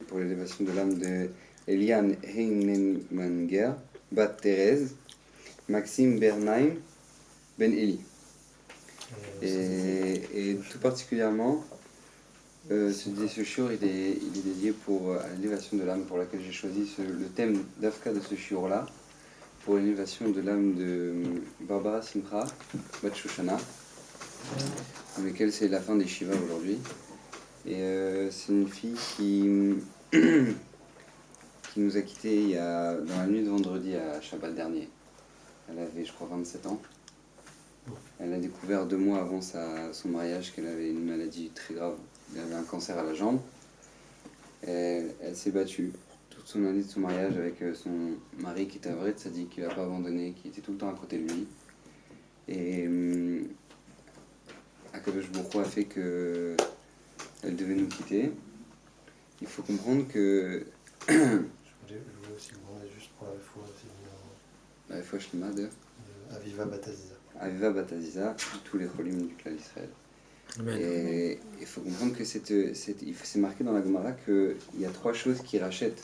pour l'élévation de l'âme de Eliane Heinemmanger, Bat Thérèse, Maxime Bernheim, Ben Eli. Et tout particulièrement, ce shiur il est dédié à l'élévation de l'âme, pour laquelle j'ai choisi le thème d'Afka de ce shiur-là, pour l'élévation de l'âme de Barbara Simcha, Bat Shoshana, dans lequel c'est la fin des Shiva aujourd'hui. Et c'est une fille qui nous a quittés dans la nuit de vendredi à Shabbat dernier. Elle avait, je crois, 27 ans. Elle a découvert 2 mois avant son mariage qu'elle avait une maladie très grave. Elle avait un cancer à la jambe. Elle s'est battue toute son année de son mariage avec son mari qui était un vrai tzaddik, qui ne l'a pas abandonné, qui était tout le temps à côté de lui. Et Akadosh Baruch Hu a fait qu'elle devait nous quitter. Il faut comprendre que... Je voulais aussi demander juste pour la fois Shlema de Aviva Bataziza. Aviva Bataziza, tous les cholim du clan Israël. Et il faut comprendre que c'est marqué dans la Gemara qu'il y a 3 choses qui rachètent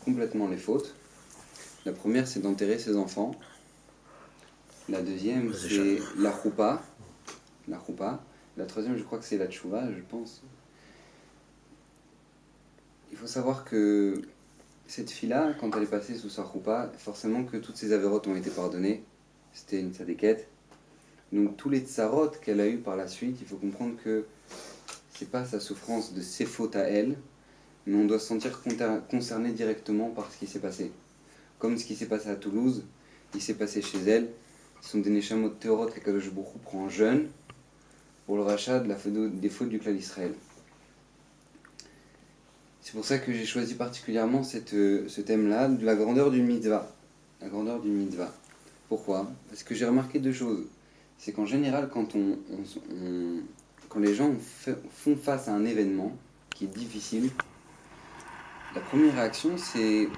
complètement les fautes. La première, c'est d'enterrer ses enfants. La deuxième, c'est la choupa. La troisième, je crois que c'est la tchouva, je pense. Il faut savoir que cette fille-là, quand elle est passée sous sa choupa, forcément que toutes ses avérotes ont été pardonnées. C'était une tzadékette. Donc tous les tsarot qu'elle a eu par la suite, il faut comprendre que c'est pas sa souffrance de ses fautes à elle, mais on doit se sentir concerné directement par ce qui s'est passé. Comme ce qui s'est passé à Toulouse, il s'est passé chez elle. Ce sont des neshamot théorot qu'Akadosh Baruch Hu prend jeune pour le rachat des fautes du clan Israël. C'est pour ça que j'ai choisi particulièrement ce thème-là, de la grandeur d'une mitzvah. La grandeur d'une mitzvah. Pourquoi ? Parce que j'ai remarqué 2 choses. C'est qu'en général, quand les gens font face à un événement qui est difficile, la première réaction, c'est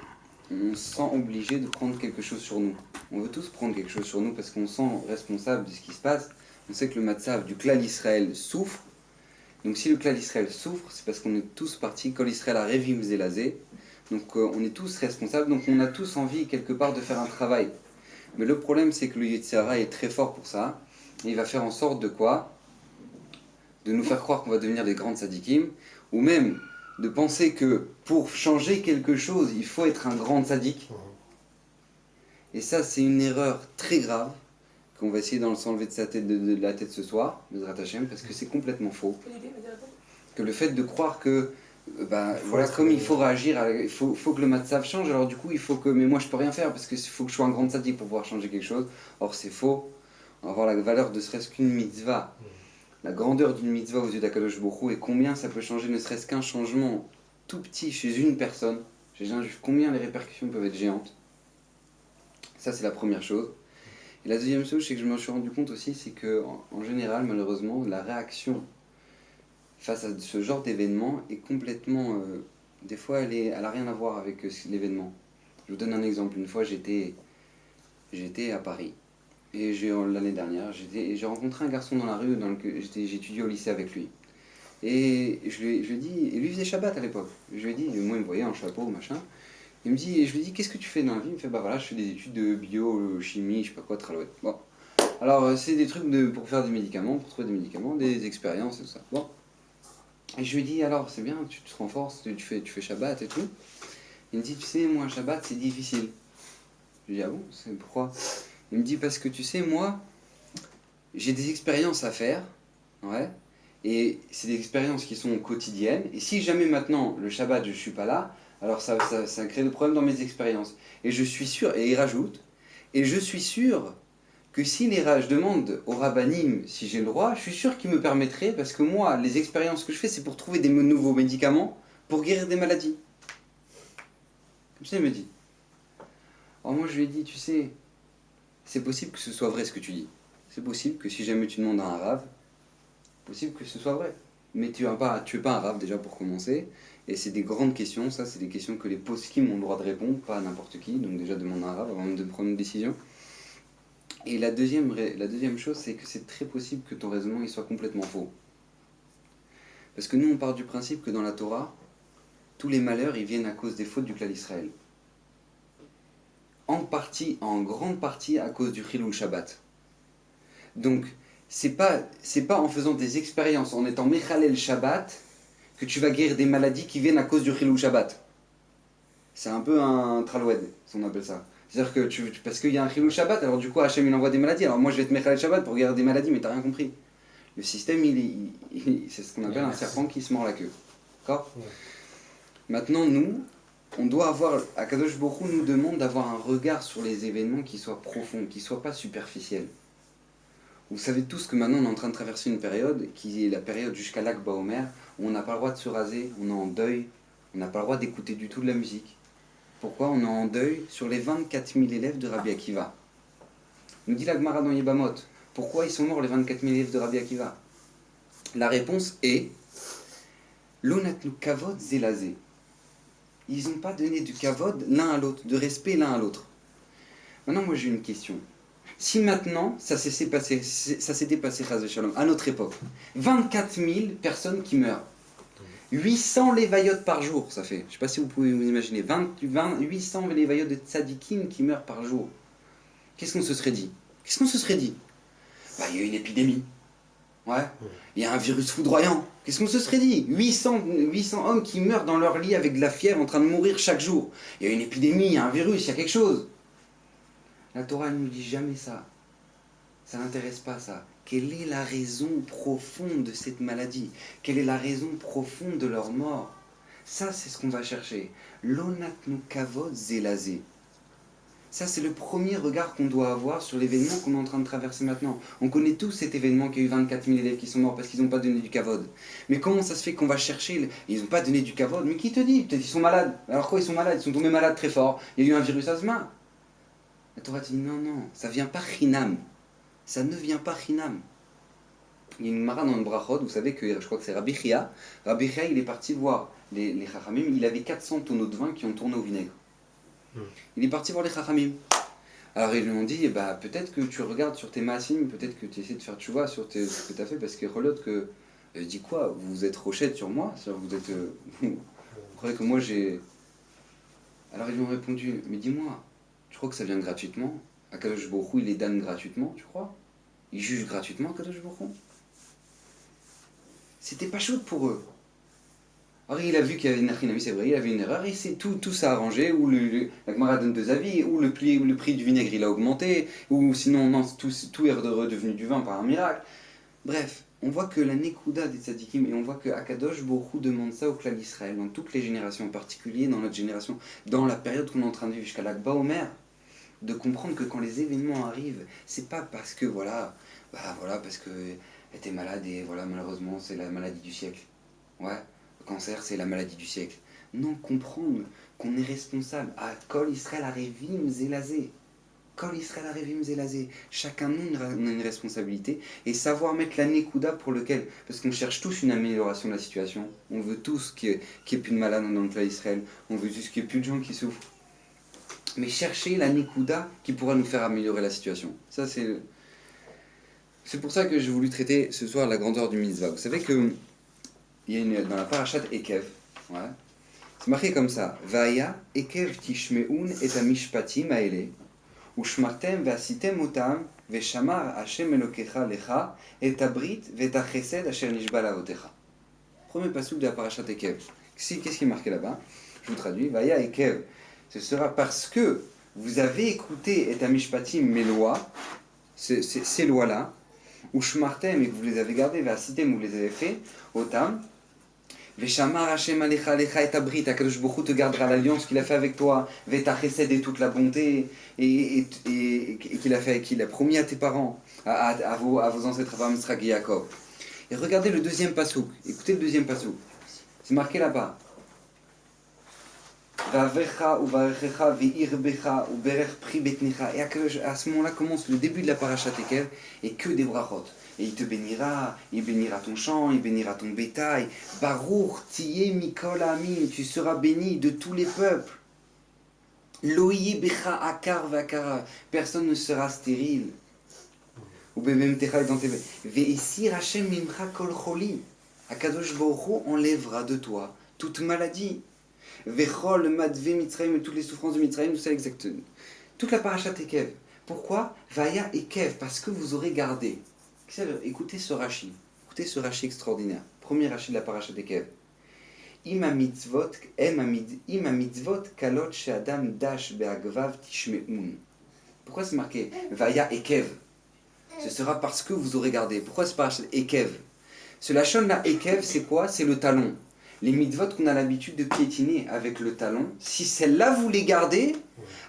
on se sent obligé de prendre quelque chose sur nous. On veut tous prendre quelque chose sur nous parce qu'on se sent responsable de ce qui se passe. On sait que le matzav du clan Israël souffre. Donc si le clan Israël souffre, c'est parce qu'on est tous partis. Kol Israël a revim zelazé. Donc on est tous responsables. Donc on a tous envie quelque part de faire un travail. Mais le problème, c'est que le Yetzer Hara est très fort pour ça. Et il va faire en sorte de quoi ? De nous faire croire qu'on va devenir des grands tzadikim, ou même de penser que pour changer quelque chose, il faut être un grand tzadik. Et ça, c'est une erreur très grave, qu'on va essayer de s'enlever de la tête ce soir, Bezrat Hashem, parce que c'est complètement faux. Que le fait de croire que, comme il faut réagir, il faut que le matzav change, alors du coup, mais moi je peux rien faire, parce qu'il faut que je sois un grand tzadik pour pouvoir changer quelque chose. Or, c'est faux. On va avoir la valeur de serait-ce qu'une mitzvah. La grandeur d'une mitzvah aux yeux d'Akadosh Baruch Hu et combien ça peut changer ne serait-ce qu'un changement tout petit chez une personne, chez un juif, combien les répercussions peuvent être géantes. Ça, c'est la première chose. Et la deuxième chose, c'est que je me suis rendu compte aussi, c'est qu'en général, malheureusement, la réaction face à ce genre d'événement est complètement... des fois, elle n'a rien à voir avec l'événement. Je vous donne un exemple. Une fois, j'étais à Paris. Et l'année dernière, j'ai rencontré un garçon dans la rue, j'étudiais au lycée avec lui. Et je lui ai dit, et lui faisait Shabbat à l'époque. Je lui ai dit, moi il me voyait en chapeau, machin. Je lui ai dit, qu'est-ce que tu fais dans la vie ? Il me fait, voilà, je fais des études de bio, chimie, je sais pas quoi, tralouette. Bon. Alors, c'est des trucs pour faire des médicaments, pour trouver des médicaments, des expériences et tout ça. Bon. Et je lui ai dit, alors, c'est bien, tu te renforces, tu fais Shabbat et tout. Il me dit, tu sais, moi, Shabbat, c'est difficile. Je lui ai dit, ah bon, c'est pourquoi ? Il me dit, parce que tu sais, moi, j'ai des expériences à faire, ouais, et c'est des expériences qui sont quotidiennes, et si jamais maintenant, le Shabbat, je ne suis pas là, alors ça crée des problèmes dans mes expériences. Et je suis sûr, et il rajoute, et je suis sûr que si je demande au rabbanim si j'ai le droit, je suis sûr qu'il me permettrait, parce que moi, les expériences que je fais, c'est pour trouver des nouveaux médicaments, pour guérir des maladies. Comme ça, il me dit. Alors moi, je lui ai dit, tu sais, c'est possible que ce soit vrai ce que tu dis. C'est possible que si jamais tu demandes à un rave, c'est possible que ce soit vrai. Mais tu es pas un rave déjà pour commencer. Et c'est des grandes questions, ça c'est des questions que les poskim ont le droit de répondre, pas à n'importe qui. Donc déjà demande à un rave avant même de prendre une décision. Et la deuxième chose, c'est que c'est très possible que ton raisonnement il soit complètement faux. Parce que nous on part du principe que dans la Torah, tous les malheurs, ils viennent à cause des fautes du clan d'Israël. En grande partie à cause du Chilul Shabbat. Donc, c'est pas en faisant des expériences, en étant Mechalel Shabbat, que tu vas guérir des maladies qui viennent à cause du Chilul Shabbat. C'est un peu un traloued, si on appelle ça. C'est-à-dire que parce qu'il y a un Chilul Shabbat, alors du coup Hachem il envoie des maladies. Alors moi je vais te Mechalel Shabbat pour guérir des maladies, mais t'as rien compris. Le système, c'est ce qu'on appelle un serpent qui se mord la queue. D'accord ? Ouais. Maintenant, nous, on doit avoir, Akadosh Baruch Hu nous demande d'avoir un regard sur les événements qui soit profond, qui soit pas superficiel. Vous savez tous que maintenant on est en train de traverser une période qui est la période jusqu'à Lag Baomer, où on n'a pas le droit de se raser, on est en deuil, on n'a pas le droit d'écouter du tout de la musique. Pourquoi on est en deuil sur les 24 000 élèves de Rabbi Akiva? Nous dit la Gemara dans Yebamot, pourquoi ils sont morts les 24 000 élèves de Rabbi Akiva? La réponse est L'onatnu kavod zelazé. Ils n'ont pas donné du kavod l'un à l'autre, de respect l'un à l'autre. Maintenant, moi j'ai une question. Si maintenant, ça s'était passé, Chaz Shalom, à notre époque, 24 000 personnes qui meurent, 800 lévayotes par jour, ça fait, je ne sais pas si vous pouvez vous imaginer, 800 lévayotes de tzadikim qui meurent par jour, qu'est-ce qu'on se serait dit? Bah, il y a une épidémie. Ouais. Il y a un virus foudroyant. Qu'est-ce qu'on se serait dit? 800 hommes qui meurent dans leur lit avec de la fièvre en train de mourir chaque jour. Il y a une épidémie, il y a un virus, il y a quelque chose. La Torah ne nous dit jamais ça. Ça n'intéresse pas ça. Quelle est la raison profonde de cette maladie? Quelle est la raison profonde de leur mort? Ça, c'est ce qu'on va chercher. L'onatnu kavod zelazé. Ça, c'est le premier regard qu'on doit avoir sur l'événement qu'on est en train de traverser maintenant. On connaît tous cet événement qu'il y a eu 24 000 élèves qui sont morts parce qu'ils n'ont pas donné du kavod. Mais comment ça se fait qu'on va chercher... Ils n'ont pas donné du kavod, mais qui te dit? Peut-être qu'ils sont malades. Alors quoi, ils sont malades? Ils sont tombés malades très fort. Il y a eu un virus asthma. La Torah dit non, ça ne vient pas chinam. Ça ne vient pas chinam. Il y a une mara dans le brachot, vous savez que je crois que c'est Rabbi Chia. Rabbi Chia, il est parti voir les chachamim. Il avait 400 tonneaux de vin qui ont tourné au vinaigre. Il est parti voir les chachamim. Alors ils lui ont dit, bah, peut-être que tu regardes sur tes maasim, peut-être que tu essaies de faire tchouva sur ce que tu as fait, parce que relote que... dit quoi? Vous êtes rochette sur moi? Vous êtes... vous croyez que moi j'ai... Alors ils lui ont répondu, mais dis-moi, tu crois que ça vient gratuitement? Akadosh Baruch Hu, il les donne gratuitement, tu crois? Il juge gratuitement Akadosh Baruch Hu? C'était pas chaud pour eux. Alors il a vu qu'il y avait une achinami, c'est vrai, il avait une erreur, et tout s'est arrangé, ou la Gemara donne deux avis, ou le prix du vinaigre il a augmenté, ou sinon non, tout est redevenu du vin par un miracle. Bref, on voit que la Nekuda des tzadikim, et on voit que Akadosh Baruch Hu demande ça au clan d'Israël, dans toutes les générations, en particulier dans notre génération, dans la période qu'on est en train de vivre jusqu'à l'Akba Omer, de comprendre que quand les événements arrivent, c'est pas parce que parce que elle était malade et voilà, malheureusement c'est la maladie du siècle. Ouais. Le cancer, c'est la maladie du siècle. Non, comprendre qu'on est responsable. À Kol Israël Arevim Zelazé. Kol Israël Arevim Zelazé. Chacun de nous a une responsabilité. Et savoir mettre la Nekuda pour lequel. Parce qu'on cherche tous une amélioration de la situation. On veut tous qu'il n'y ait plus de malades dans le peuple d'Israël. On veut juste qu'il n'y ait plus de gens qui souffrent. Mais chercher la Nekuda qui pourra nous faire améliorer la situation. Ça, c'est pour ça que j'ai voulu traiter ce soir la grandeur du mitzvah. Vous savez que il y a dans la parashat Ekev, ouais, c'est marqué comme ça. Vaya Ekev tishmeun et amishpatim aele, ushmartem ve'asitem otam ve'shamar Hashem elokecha lecha et abrit ve'tachesed asher nishba lavotecha. Premier passouk de la parashat Ekev. Qu'est-ce qui est marqué là-bas? Je vous traduis. Vaya Ekev. Ce sera parce que vous avez écouté et amishpatim mes lois, ces lois-là, ushmartem et que vous les avez gardées, ve'asitem vous les avez fait, otam. Veshamar Hashem alecha lecha et abrit, Akadosh Baruch Hu te gardera l'alliance qu'il a fait avec toi, veta chesed et toute la bonté et qu'il a promis à tes parents, à vos ancêtres Abraham, Yitzhak et Yaakov. Et regardez le deuxième passouk. Écoutez le deuxième passouk. C'est marqué là-bas. Vavecha ou varechecha ve'irbecha ou berech pri betnecha. Et à ce moment-là commence le début de la parashat Ekev et que des brachot. Et il te bénira, il bénira ton champ, il bénira ton bétail. Baruch tiye mikol amin, tu seras béni de tous les peuples. Loïe becha akar vakara, personne ne sera stérile. Ou bebem techa dans tes ve'esir Hashem mimcha kol choli. Akadosh Baruch Hu enlèvera de toi toute maladie. Vechol, Madve, Mitzrayim, toutes les souffrances de Mitzrayim, tout ça exactement. Toute la parachat Ekev. Pourquoi? Vaya Ekev, parce que vous aurez gardé. Écoutez ce Rashi. Écoutez ce Rashi extraordinaire. Premier Rashi de la parachat Ekev. Ima mitzvot kalot she'adam dash be'agvav tishme'un. Pourquoi c'est marqué Vaya Ekev? Ce sera parce que vous aurez gardé. Pourquoi c'est parachat Ekev? Ce lachon là, Ekev, c'est quoi? C'est le talon. Les mitzvot qu'on a l'habitude de piétiner avec le talon, si celles-là vous les gardez,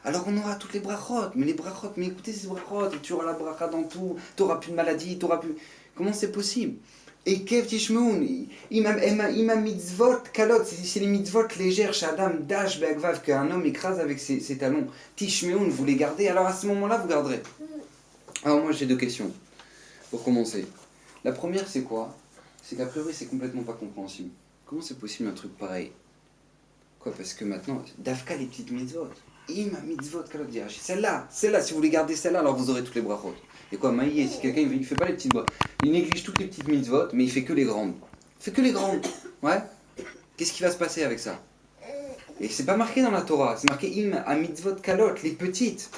alors on aura toutes les brachot. Mais les brachot, mais écoutez ces brachot, tu auras la bracha dans tout, tu n'auras plus de maladie, tu n'auras plus... Comment c'est possible? Et kev tishmoun, imam mitzvot kalot, c'est les mitzvot légères, chez Adam, dash be'agvav, qu'un homme écrase avec ses talons. Tishmeun, vous les gardez, alors à ce moment-là, vous garderez. Alors moi j'ai deux questions, pour commencer. La première c'est quoi? C'est qu'a priori c'est complètement pas compréhensible. Comment c'est possible un truc pareil? Quoi? Parce que maintenant, Dafka les petites mitzvot. Ima mitzvot kalot dirachi. Celle-là, si vous les gardez celle-là, alors vous aurez toutes les brachot. Et quoi, Maïe, si quelqu'un il fait pas les petites brachot, il néglige toutes les petites mitzvot, mais il fait que les grandes. Il fait que les grandes. Ouais? Qu'est-ce qui va se passer avec ça? Et c'est pas marqué dans la Torah, c'est marqué Ima mitzvot kalot, les petites.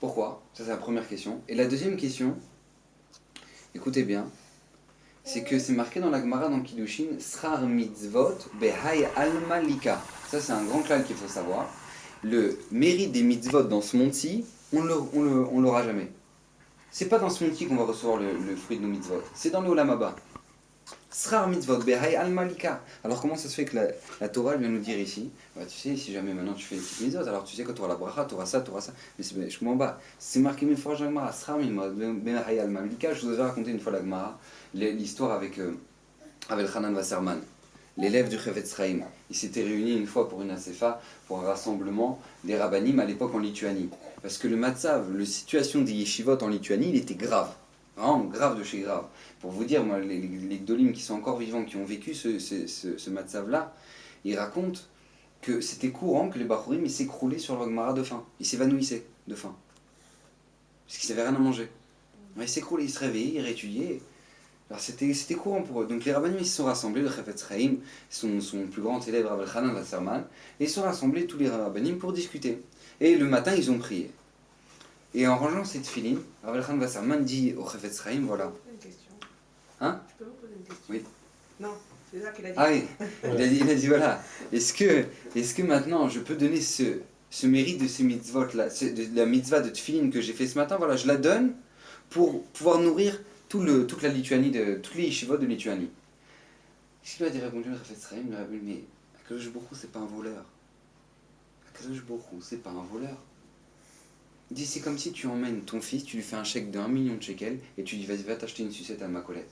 Pourquoi? Ça c'est la première question. Et la deuxième question, écoutez bien, c'est que c'est marqué dans la Gemara dans Kiddushin, Srar mitzvot behai alma lika. Ça c'est un grand clal qu'il faut savoir. Le mérite des mitzvot dans ce monde-ci, on l'aura jamais. C'est pas dans ce monde-ci qu'on va recevoir le fruit de nos mitzvot, c'est dans le Olam Haba. Srar mitzvot behai alma lika. Alors comment ça se fait que la Torah vient nous dire ici, bah, tu sais, si jamais maintenant tu fais les petites mitzvot, alors tu sais quand tu auras la bracha, tu auras ça. Mais je comprends pas. C'est marqué mille fois dans la Gemara, Srar mitzvot behai alma lika. Je vous avais raconté une fois la Gemara. L'histoire avec Hanan Wasserman, l'élève du Chevetz Chaim. Ils s'étaient réunis une fois pour une asefa, pour un rassemblement des rabbanim à l'époque en Lituanie. Parce que le matzav, la situation des yeshivot en Lituanie, il était grave. Vraiment grave de chez grave. Pour vous dire, moi, les gdolim qui sont encore vivants, qui ont vécu ce matzav-là, ils racontent que c'était courant que les bachurim ils s'écroulaient sur leur gemara de faim. Ils s'évanouissaient de faim. Parce qu'ils n'avaient rien à manger. Ils s'écroulaient, ils se réveillaient, ils réétudiaient. Alors c'était courant pour eux. Donc les rabbanim ils se sont rassemblés, le Chevetz Chaim, son plus grand élève Rabbi Hanan Wasserman, et ils se sont rassemblés tous les rabbanim pour discuter. Et le matin ils ont prié. Et en rangeant cette filine, Rabbi Hanan Wasserman dit au Chevetz Chaim, voilà. Une question. Hein? Je peux vous poser une question? Oui. Non, c'est ça qu'il a dit. Ah oui, il a dit voilà. Est-ce que maintenant je peux donner ce mérite de ces mitzvot là, de la mitzvah de tefillin que j'ai fait ce matin, voilà, je la donne pour pouvoir nourrir toute la Lituanie, toutes les yeshivot de Lituanie. Qu'est-ce qu'il lui a répondu le Chevetz Chaim? Il lui a dit, mais Akadosh Baruch Hu, c'est pas un voleur. Akadosh Baruch Hu, c'est pas un voleur. Il dit, c'est comme si tu emmènes ton fils, tu lui fais un chèque de 1 million de shekels, et tu lui dis, vas-y, va t'acheter une sucette à Macolette.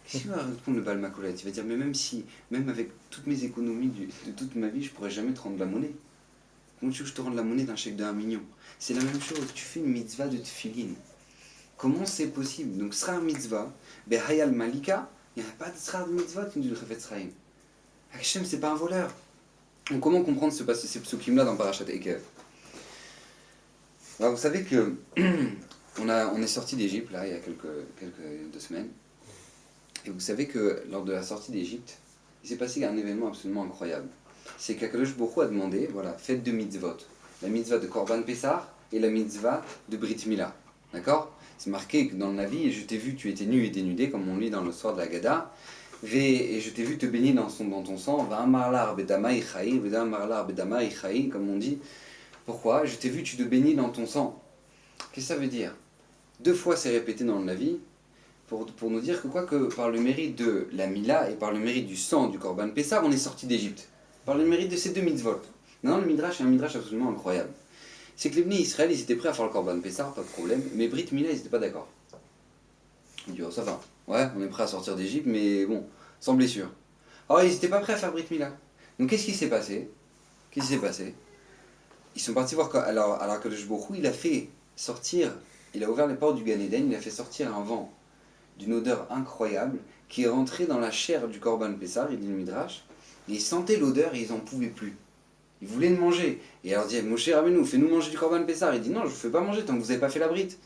Qu'est-ce qu'il va répondre le bal Macolette? Il va dire, mais même avec toutes mes économies de toute ma vie, je pourrais jamais te rendre de la monnaie. Comment tu veux que je te rende la monnaie d'un chèque de 1 million? C'est la même chose, tu fais une mitzvah de tefillin. Comment c'est possible? Donc, Srar mitzvah, behayal malika, il n'y a pas de Srar mitzvah, tu nous dis le Chevetz Chaim. Hachem, c'est pas un voleur. Donc, comment comprendre ces psukim-là dans Parashat Ekev? Alors, vous savez que on est sorti d'Égypte, là, il y a quelques 2 semaines. Et vous savez que lors de la sortie d'Égypte, il s'est passé un événement absolument incroyable. C'est qu'Akadosh Baruch Hu a demandé, voilà, faites 2 mitzvot. La mitzvah de Korban Pessah et la mitzvah de Brit Mila. D'accord? C'est marqué que dans le Navi, et je t'ai vu, tu étais nu et dénudé, comme on lit dans le soir de la Gada, et je t'ai vu te baigner dans ton sang, comme on dit. Pourquoi? Je t'ai vu, tu te baigner dans ton sang. Qu'est-ce que ça veut dire? 2 fois c'est répété dans le Navi, pour nous dire que par le mérite de la Mila et par le mérite du sang du Korban Pessah, on est sorti d'Égypte. Par le mérite de ces 2 mitzvot. Maintenant, le Midrash est un Midrash absolument incroyable. C'est que les Bnei Israël, ils étaient prêts à faire le Korban Pessah, pas de problème, mais Brit Mila, ils n'étaient pas d'accord. Ils disent, oh, ça va, ouais, on est prêt à sortir d'Égypte, mais bon, sans blessure. Alors, ils n'étaient pas prêts à faire Brit Mila. Donc, qu'est-ce qui s'est passé? Ils sont partis voir, alors Akadosh Baruch Hu, il a fait sortir, il a ouvert les portes du Gan Eden, il a fait sortir un vent d'une odeur incroyable qui est rentré dans la chair du Korban Pessah, il dit le Midrash, et ils sentaient l'odeur et ils n'en pouvaient plus. Ils voulaient le manger. Et alors dit, Moshe Rabbeinu, fais-nous manger du Korban Pessah. Il dit, non, je ne vous fais pas manger tant que vous n'avez pas fait la brite.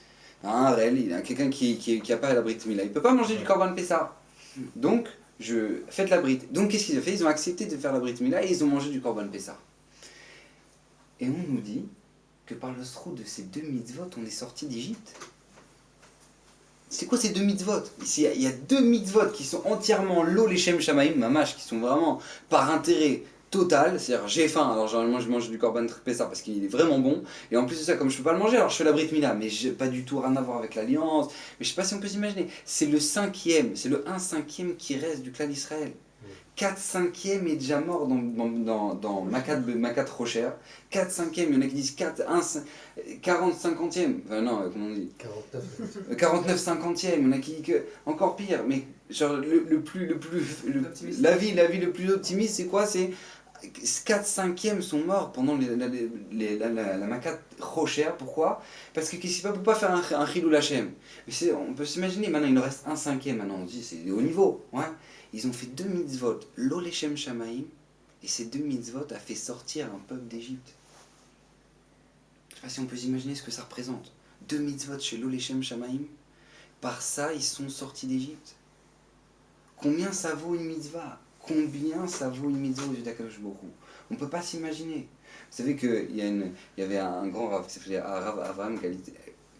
Un réel, il y a quelqu'un qui a pas la brite Mila. Il ne peut pas manger du Korban Pessah. Donc, faites la brite. Donc qu'est-ce qu'ils ont fait? Ils ont accepté de faire la brite Mila et ils ont mangé du Korban Pessah. Et on nous dit que par le sroud de ces 2 mitzvot, on est sorti d'Égypte. C'est quoi ces 2 mitzvot? Ici, il y a 2 mitzvot qui sont entièrement lo leshem shamaim, mamash, qui sont vraiment par intérêt total. C'est-à-dire, j'ai faim, alors généralement je mange du korban pessah parce qu'il est vraiment bon. Et en plus de ça, comme je peux pas le manger, alors je fais la brit mila. Mais j'ai pas du tout rien à voir avec l'alliance. Mais je sais pas si on peut s'imaginer. C'est le 5e, c'est le 1/5 qui reste du clan d'Israël. 4/5 est déjà mort dans Makat Rocher. 4/5, il y en a qui disent 40/50, enfin non, comment on dit 49/50, il y en a qui disent encore pire, mais genre la vie le plus optimiste, c'est quoi? C'est 4/5 sont morts pendant la Makat Rocher. Pourquoi? Parce que qu'est-ce ne peut pas faire un Chilul Hashem. On peut s'imaginer, maintenant il en reste 1/5, maintenant on dit c'est au niveau. Ouais. Ils ont fait 2 mitzvot, lo leshem shamaim, et ces 2 mitzvot a fait sortir un peuple d'Égypte. Je ne sais pas si on peut imaginer ce que ça représente. 2 mitzvot chez lo leshem shamaim, par ça ils sont sortis d'Égypte. Combien ça vaut une mitzvah? Combien ça vaut une mitzvah aux yeux d'Akadosh Baruch Hu? On ne peut pas s'imaginer. Vous savez qu'il y avait un grand rav qui s'appelait Rav Avraham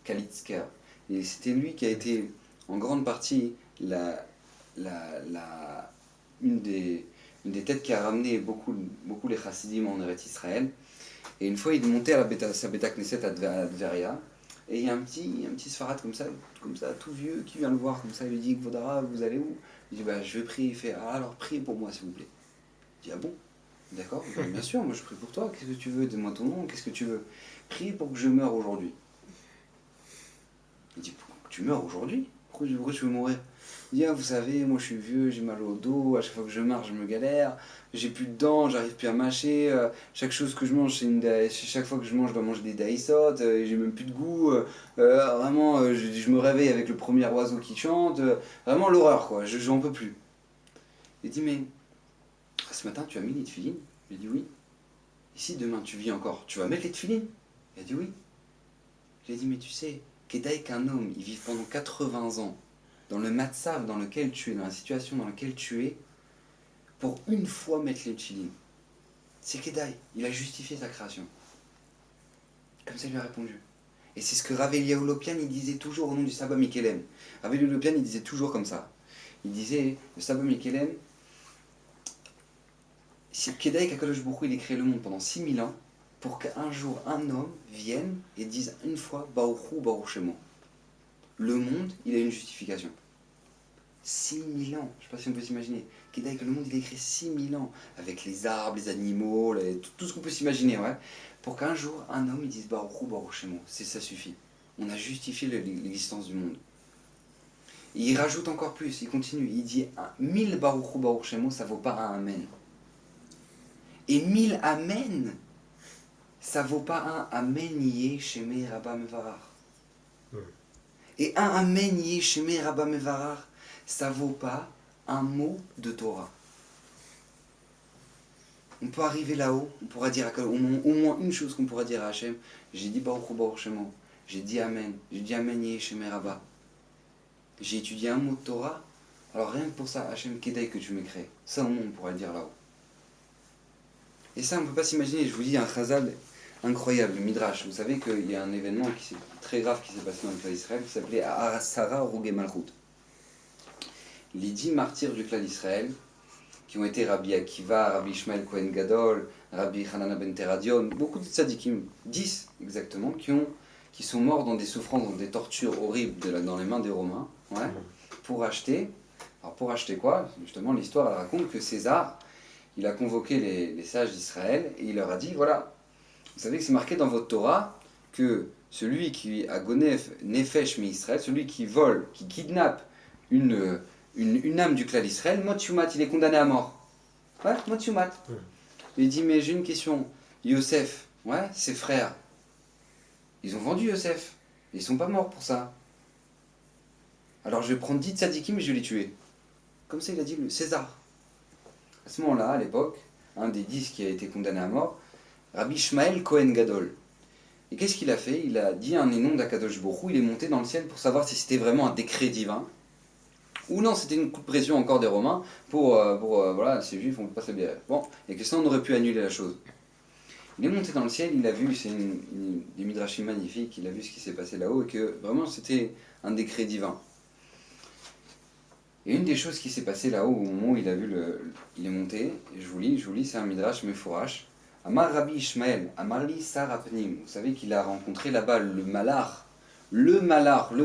Kalitzker. Et c'était lui qui a été en grande partie une des têtes qui a ramené beaucoup les chassidim en Eretz Israël. Et une fois, il est monté à sa Beta Knesset à Tveria, et il y a un petit sfarad comme ça, tout vieux, qui vient le voir comme ça, il lui dit: Kvodara, vous allez où? Il dit: je vais prier. Il fait: alors priez pour moi s'il vous plaît. Il dit: ah bon? D'accord, bien sûr, moi je prie pour toi, qu'est-ce que tu veux? Dis-moi ton nom, qu'est-ce que tu veux? Prie pour que je meure aujourd'hui. Il dit: pour que tu meurs aujourd'hui? Pourquoi tu veux mourir? Il dit: vous savez, moi je suis vieux, j'ai mal au dos, à chaque fois que je marche, je me galère, j'ai plus de dents, j'arrive plus à mâcher, chaque chose que je mange, chaque fois que je mange, je dois manger des daïsot, j'ai même plus de goût, vraiment, je me réveille avec le premier oiseau qui chante, vraiment l'horreur, quoi, j'en peux plus. Il dit: mais ce matin tu as mis les tefilines? Il dit: oui. Et si demain tu vis encore, tu vas mettre les tefilines? Il a dit: oui. Il a dit: mais tu sais, Kedaï qu'un homme, il vive pendant 80 ans, dans le matzav dans lequel tu es, dans la situation dans laquelle tu es, pour une fois mettre les tefilines. C'est Kedaï, il a justifié sa création. Comme ça il lui a répondu. Et c'est ce que Rav Eliyahu Lopian il disait toujours au nom du Sabba Mikelem. Rav Eliyahu Lopian il disait toujours comme ça. Il disait, le Sabba Mikelem, c'est Kedaï qu'Akadosh Baruch Hu il a créé le monde pendant 6000 ans, pour qu'un jour un homme vienne et dise une fois Baruch Hu Baruch Shemo. Le monde, il a une justification. 6000 ans, je ne sais pas si on peut s'imaginer. Kedaï que le monde il a écrit 6000 ans, avec les arbres, les animaux, tout ce qu'on peut s'imaginer, ouais. Pour qu'un jour un homme il dise Baruch Hu Baruch Shemo, ça suffit. On a justifié l'existence du monde. Et il rajoute encore plus, il continue, il dit 1000 Baruch Hu Baruch Shemo, ça vaut pas un Amen. Et 1000 Amen, ça vaut pas un Amen Yeh Shemei Rabba Mevarar. Et un Amen Yeh Shemei Rabba Mevarar, ça vaut pas un mot de Torah. On peut arriver là-haut, on pourra dire au moins une chose qu'on pourra dire à Hachem: j'ai dit Baruch Hu Baruch Shemo, j'ai dit Amen Yeh Shemei Rabba. J'ai étudié un mot de Torah, alors rien que pour ça, Hachem Kedaï que tu me crées. Ça au moins on pourra le dire là-haut. Et ça on ne peut pas s'imaginer, je vous dis un chazal incroyable, le Midrash. Vous savez qu'il y a un événement très grave qui s'est passé dans le clan d'Israël qui s'appelait Sarah Rougé Malchut. Les 10 martyrs du clan d'Israël, qui ont été Rabbi Akiva, Rabbi Ishmael Kohen Gadol, Rabbi Hanana ben Teradion, beaucoup de tzadikim, 10 exactement, qui sont morts dans des souffrances, dans des tortures horribles dans les mains des Romains, ouais, pour acheter. Alors pour acheter quoi? Justement, l'histoire elle raconte que César, il a convoqué les sages d'Israël et il leur a dit: voilà, vous savez que c'est marqué dans votre Torah que celui qui a gonef nefesh mi Israël, celui qui vole, qui kidnappe une âme du clan d'Israël, Motchumat, il est condamné à mort. Ouais, Motchumat. Il dit: mais j'ai une question. Yosef, ouais, ses frères, ils ont vendu Yosef. Ils sont pas morts pour ça. Alors je vais prendre 10 tzadikim et je vais les tuer. Comme ça il a dit le César. À ce moment-là, à l'époque, un des 10 qui a été condamné à mort, Rabbi Ishmael Kohen Gadol. Et qu'est-ce qu'il a fait? Il a dit un nom d'Akadosh Baruch Hu, il est monté dans le ciel pour savoir si c'était vraiment un décret divin, Ou non, c'était une coup de pression encore des Romains voilà, ces Juifs, on ne peut pas se libérer. Bon, et que ça, on aurait pu annuler la chose. Il est monté dans le ciel, il a vu, c'est des midrashim magnifiques, il a vu ce qui s'est passé là-haut et que vraiment c'était un décret divin. Et une des choses qui s'est passée là-haut au moment où il a vu il est monté, et je vous lis, c'est un midrash mefourash. Amar Rabbi Ishmael, Amarli Sarapnim, vous savez qu'il a rencontré là-bas le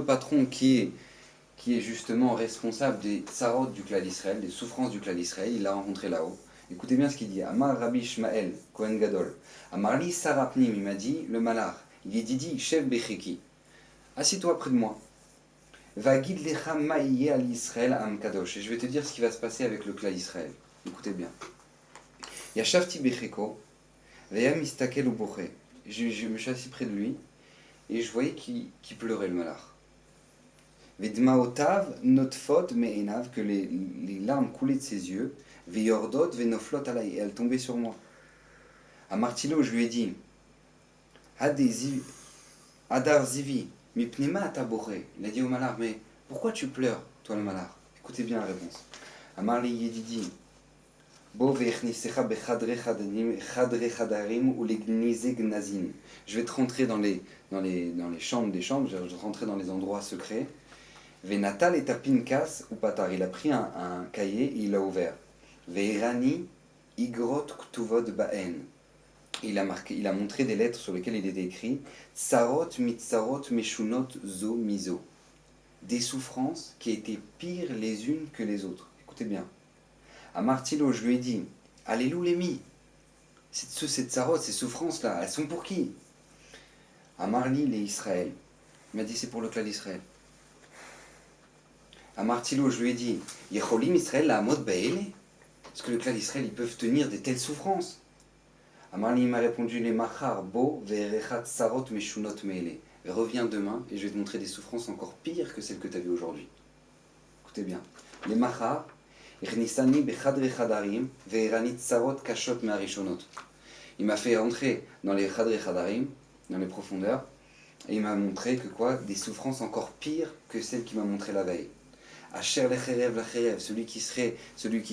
patron qui est justement responsable des tsarot du clan d'Israël, des souffrances du clan d'Israël, il l'a rencontré là-haut. Écoutez bien ce qu'il dit. Amar Rabbi Ishmael, Kohen Gadol. Amarli Sarapnim, il m'a dit, le malach. Il est dit, chef Becheki. Assis-toi près de moi. Vagid lecha ma'iyeh al Israël am kadosh. Et je vais te dire ce qui va se passer avec le clan d'Israël. Écoutez bien. Yashavti Becheko, veya mistakel uboche. Je me suis assis près de lui et je voyais qu'il pleurait le malach. Vedmaotav notfot me'enav, que les larmes coulaient de ses yeux. Veyordot venoflot alay, et elles tombaient sur moi. À Martilo, je lui ai dit, Adar Zivi, mipnema ataboré. Il a dit au malach, mais pourquoi tu pleures, toi le malach? Écoutez bien la réponse. Amarli Yedidi, Bo vechnisecha bechadre chadarim ou les gnizé gnazin. Je vais te rentrer dans les chambres des chambres, je vais te rentrer dans les endroits secrets. Venatal et tapinkas ou patar. Il a pris un cahier et il l'a ouvert. Veirani igrot ktuvod baen. Il a montré des lettres sur lesquelles il était écrit Tsarot mitzarot meshunot zo mizo. Des souffrances qui étaient pires les unes que les autres. Écoutez bien. À Martilo, je lui ai dit Alléluia les ces tsarot, ces souffrances-là, elles sont pour qui? À Marli, les Israël. Il m'a dit c'est pour le clan d'Israël. À Martilo, je lui ai dit Yecholim Israël la mode baele. Est-ce que le clan d'Israël, ils peuvent tenir de telles souffrances? Amarli m'a répondu les machar bo ve'erechat sarot meshunot meele. Reviens demain et je vais te montrer des souffrances encore pires que celles que tu as vues aujourd'hui. Écoutez bien. Les machar, irnisani bechadre chadarim ve'erani tsarot kashot me'arishonot. Il m'a fait rentrer dans les chadre chadarim, dans les profondeurs, et il m'a montré que quoi? Des souffrances encore pires que celles qu'il m'a montrées la veille. Asher lecherev lacherev, celui qui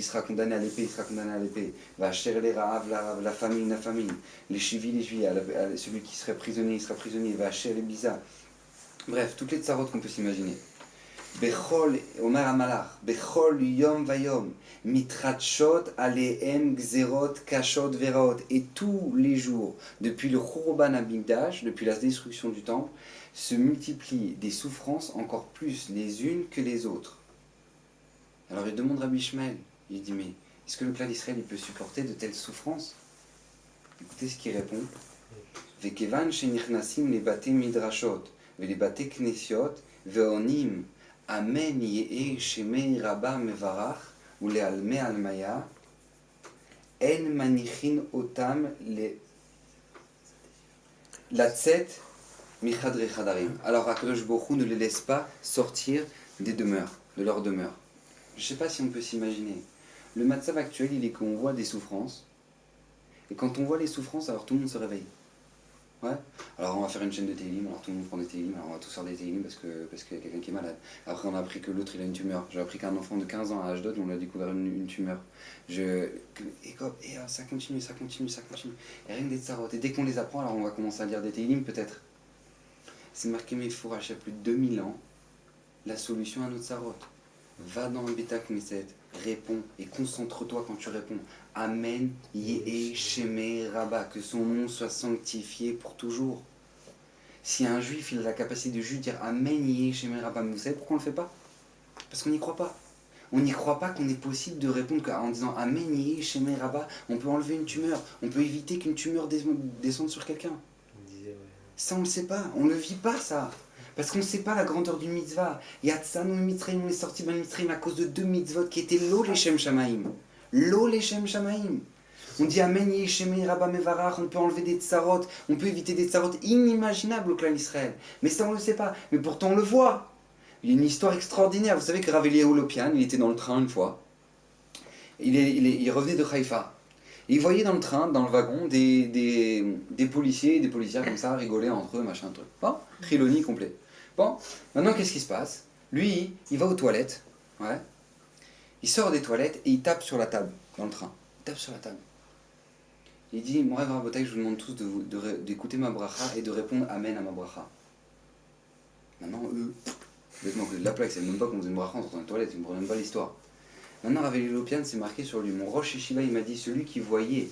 sera condamné à l'épée, il sera condamné à l'épée. Va asher le ra'av la famine, la famine. Les chivis, les juilles, celui qui serait prisonnier, il sera prisonnier. Va asher les bizarres. Bref, toutes les tsarotes qu'on peut s'imaginer. Bechol, Omer Amalach, Bechol yom vayom, mitratshot aleem gzerot kashot veraot. Et tous les jours, depuis le Churban Hamikdash, depuis la destruction du temple, se multiplient des souffrances encore plus les unes que les autres. Alors il demande Rabbi Ishmael, il dit mais est-ce que le clan d'Israël il peut supporter de telles souffrances? Écoutez ce qu'il répond. Vekevan shenichnasim les bate midrashot, ve les bate knesiot, veonim amen yee shemei rabba mevarach ou le alme almaya en manichin otam le latzet michadre chadarim. Alors Akadosh Baruch Hu ne les laisse pas sortir des demeures, de leur demeure. Je ne sais pas si on peut s'imaginer. Le matzav actuel, il est qu'on voit des souffrances. Et quand on voit les souffrances, alors tout le monde se réveille. Ouais. Alors on va faire une chaîne de Télim, alors tout le monde prend des Télim, alors on va tous faire des Télim parce qu'il y a quelqu'un qui est malade. Après on a appris que l'autre il a une tumeur. J'ai appris qu'un enfant de 15 ans à Ashdod, on lui a découvert une tumeur. Ça continue. Et rien que des tsarot. Et dès qu'on les apprend, alors on va commencer à lire des Télim peut-être. C'est marqué Mefourash il y a plus de 2000 ans, la solution à notre tsarot. Va dans le Beta Knesset, réponds et concentre-toi quand tu réponds. Amen, Yehé, Shemé, Rabba, que son nom soit sanctifié pour toujours. Si un juif il a la capacité de juste dire Amen, Yehé, Shemé, Rabba, mais vous savez pourquoi on ne le fait pas? Parce qu'on n'y croit pas. On n'y croit pas qu'on est possible de répondre en disant Amen, Yehé, Shemé, Rabba, on peut enlever une tumeur, on peut éviter qu'une tumeur descende sur quelqu'un. Ça on ne le sait pas, on ne le vit pas ça. Parce qu'on ne sait pas la grandeur d'une mitzvah. Yatsanu Mitzrayim, on est sorti de Mitzrayim à cause de 2 mitzvot qui étaient Lo Leshem Shamaim. Lo Leshem Shamaim. On dit Amen Yeshemei Rabba Mevarach, on peut enlever des tsarot, on peut éviter des tsarot inimaginables au clan d'Israël. Mais ça on ne le sait pas, mais pourtant on le voit. Il y a une histoire extraordinaire. Vous savez que Rav Eliyahu Lopian, il était dans le train une fois. Il revenait de Haïfa. Et il voyait dans le train, dans le wagon, des policiers et des policières comme ça, rigoler entre eux, machin, truc. Bon, Chiloni complet. Bon, maintenant qu'est-ce qui se passe? Lui, il va aux toilettes, Ouais. Il sort des toilettes et il tape sur la table, dans le train. Il tape sur la table. Il dit, Morav Rabotai, je vous demande tous d'écouter ma bracha et de répondre Amen à ma bracha. Maintenant, eux, complètement côté de la plaque, ils ne savent même pas qu'on faisait une bracha en sortant des toilettes, ils ne comprennent même pas l'histoire. Maintenant, Rav Lopian, c'est marqué sur lui. Mon Rosh Yeshiva, il m'a dit, celui qui voyait